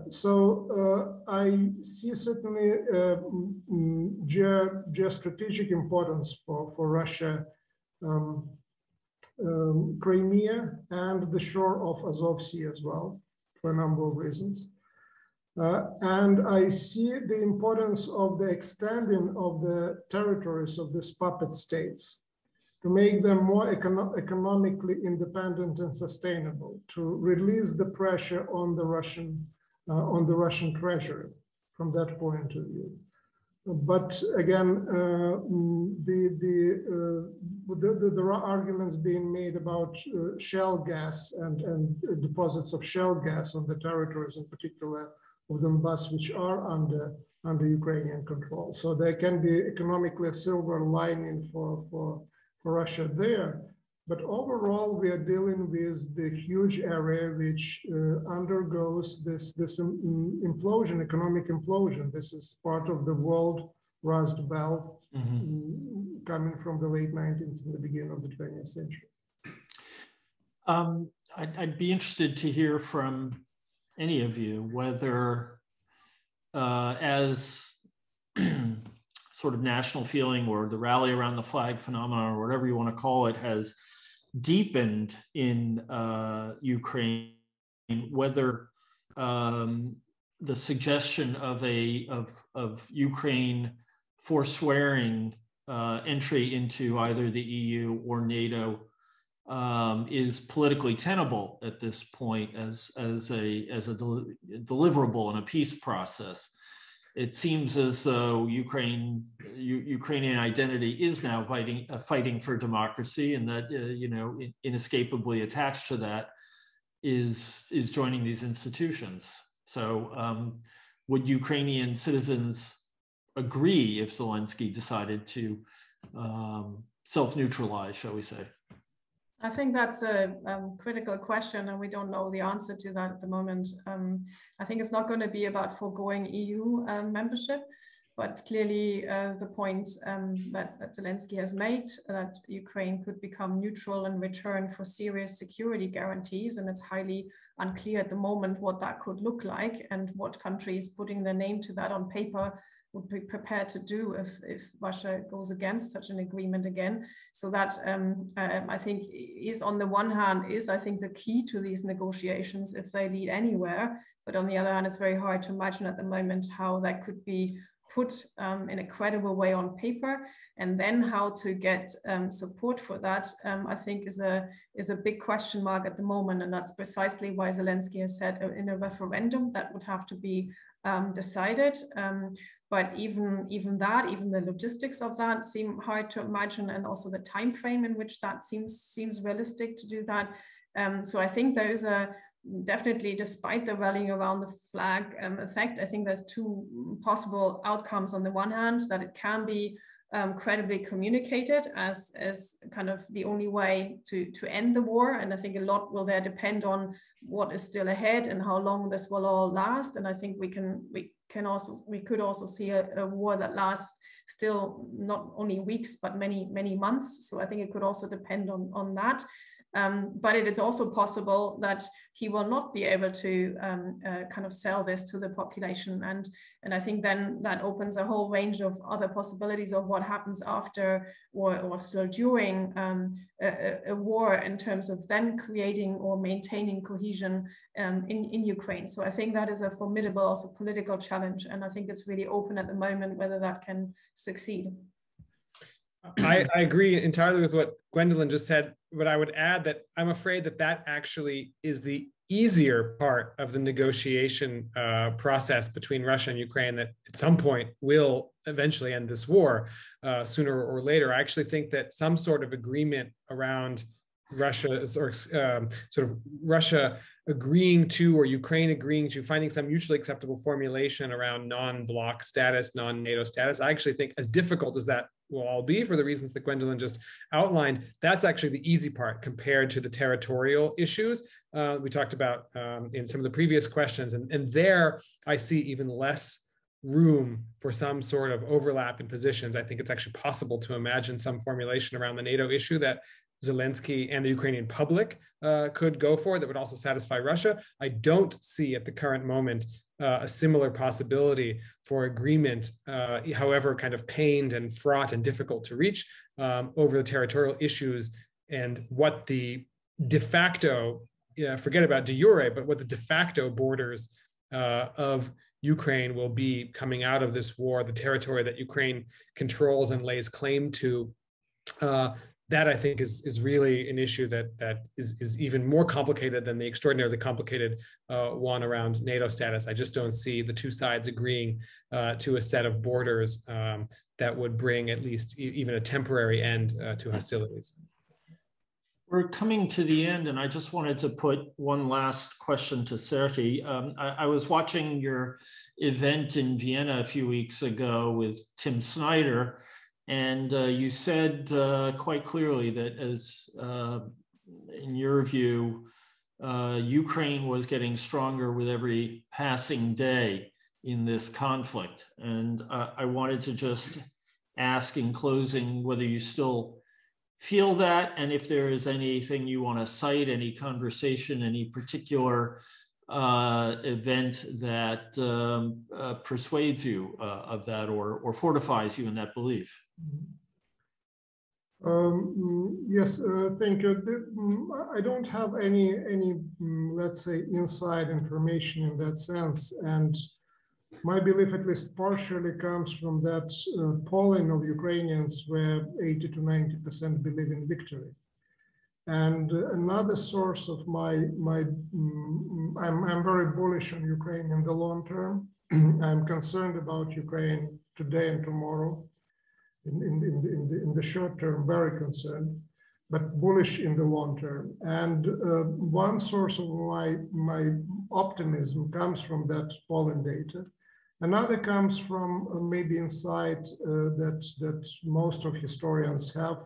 [SPEAKER 3] So I see certainly geostrategic importance for Russia, Crimea and the shore of Azov Sea as well, for a number of reasons. And I see the importance of the extending of the territories of these puppet states to make them more economically independent and sustainable, to release the pressure on the Russian treasury from that point of view. But again, there are arguments being made about shale gas and deposits of shale gas on the territories, in particular of Donbass, which are under Ukrainian control. So there can be economically a silver lining for Russia there. But overall, we are dealing with the huge area which undergoes this implosion, economic implosion. This is part of the world Rust Belt coming from the late 19th and the beginning of the 20th century.
[SPEAKER 1] I'd be interested to hear from any of you whether as sort of national feeling or the rally around the flag phenomenon or whatever you want to call it has deepened in Ukraine, whether the suggestion of Ukraine forswearing entry into either the EU or NATO is politically tenable at this point as a deliverable in a peace process. It seems as though Ukrainian identity is now fighting for democracy, and that inescapably attached to that is joining these institutions. So, would Ukrainian citizens agree if Zelensky decided to self-neutralize, shall we say?
[SPEAKER 4] I think that's a critical question, and we don't know the answer to that at the moment. I think it's not going to be about foregoing EU membership, but clearly the point that Zelensky has made, that Ukraine could become neutral in return for serious security guarantees, and it's highly unclear at the moment what that could look like and what countries putting their name to that on paper would be prepared to do if Russia goes against such an agreement again. So that I think is, on the one hand, I think the key to these negotiations if they lead anywhere. But on the other hand, it's very hard to imagine at the moment how that could be put in a credible way on paper, and then how to get support for that, I think is a big question mark at the moment. And that's precisely why Zelensky has said in a referendum that would have to be decided. But even the logistics of that seem hard to imagine, and also the time frame in which that seems realistic to do that. So I think there is a definitely, despite the rallying around the flag effect, I think there's two possible outcomes. On the one hand, that it can be credibly communicated as kind of the only way to end the war. And I think a lot will there depend on what is still ahead and how long this will all last. And I think we could also see a war that lasts still not only weeks, but many months. So I think it could also depend on that. But it is also possible that he will not be able to kind of sell this to the population. And I think then that opens a whole range of other possibilities of what happens after or still during a war in terms of then creating or maintaining cohesion in Ukraine. So I think that is a formidable also political challenge. And I think it's really open at the moment whether that can succeed.
[SPEAKER 2] I agree entirely with what Gwendolyn just said, but I would add that I'm afraid that that actually is the easier part of the negotiation process between Russia and Ukraine that at some point will eventually end this war sooner or later. I actually think that some sort of agreement around Russia's or sort of Russia agreeing to or Ukraine agreeing to finding some mutually acceptable formulation around non-bloc status, non-NATO status. I actually think as difficult as that will all be for the reasons that Gwendolyn just outlined, that's actually the easy part compared to the territorial issues we talked about in some of the previous questions. And there I see even less room for some sort of overlap in positions. I think it's actually possible to imagine some formulation around the NATO issue that Zelensky and the Ukrainian public could go for that would also satisfy Russia. I don't see at the current moment a similar possibility for agreement, however kind of pained and fraught and difficult to reach over the territorial issues and what the de facto, forget about de jure, but what the de facto borders of Ukraine will be coming out of this war, the territory that Ukraine controls and lays claim to. That I think is really an issue that is even more complicated than the extraordinarily complicated one around NATO status. I just don't see the two sides agreeing to a set of borders that would bring at least even a temporary end to hostilities.
[SPEAKER 1] We're coming to the end, and I just wanted to put one last question to Sergei. I was watching your event in Vienna a few weeks ago with Tim Snyder, and you said quite clearly that as in your view, Ukraine was getting stronger with every passing day in this conflict. And I wanted to just ask in closing whether you still feel that, and if there is anything you want to cite, any conversation, any particular event that persuades you of that or fortifies you in that belief.
[SPEAKER 3] Yes, thank you. I don't have any let's say inside information in that sense, and my belief at least partially comes from that polling of Ukrainians where 80 to 90% believe in victory. And another source of I'm very bullish on Ukraine in the long term. I'm concerned about Ukraine today and tomorrow. In the short term, very concerned, but bullish in the long term. And one source of my optimism comes from that polling data. Another comes from maybe insight that most of historians have.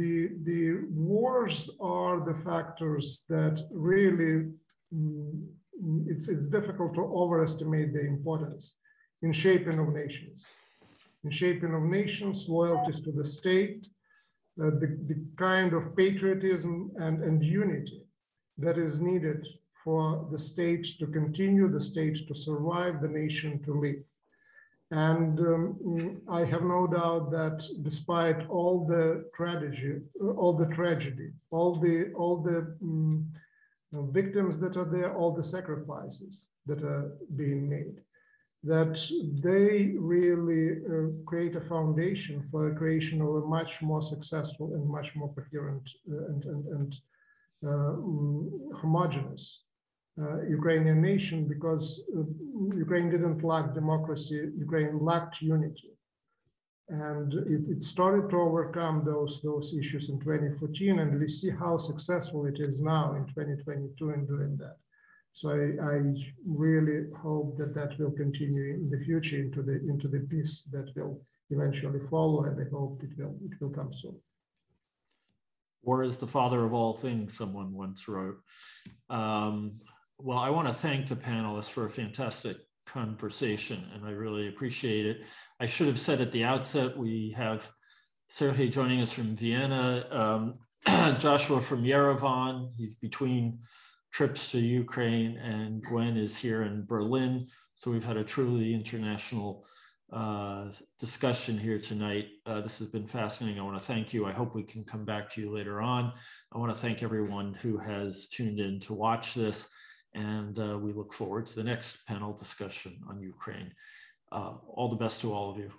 [SPEAKER 3] The wars are the factors that really, it's difficult to overestimate their importance in shaping of nations. In shaping of nations, loyalties to the state, the kind of patriotism and unity that is needed for the state to continue, the state to survive, the nation to live. And I have no doubt that despite all the tragedy, all the victims that are there, all the sacrifices that are being made, that they really create a foundation for the creation of a much more successful and much more coherent and homogeneous Ukrainian nation, because Ukraine didn't lack democracy, Ukraine lacked unity. And it started to overcome those issues in 2014, and we see how successful it is now in 2022 in doing that. So I really hope that that will continue in the future into the peace that will eventually follow, and I hope it will come soon.
[SPEAKER 1] War is the father of all things, someone once wrote. Well, I want to thank the panelists for a fantastic conversation, and I really appreciate it. I should have said at the outset, we have Sergei joining us from Vienna, Joshua from Yerevan, he's between trips to Ukraine, and Gwen is here in Berlin. So we've had a truly international discussion here tonight. This has been fascinating. I want to thank you. I hope we can come back to you later on. I want to thank everyone who has tuned in to watch this, and we look forward to the next panel discussion on Ukraine. All the best to all of you.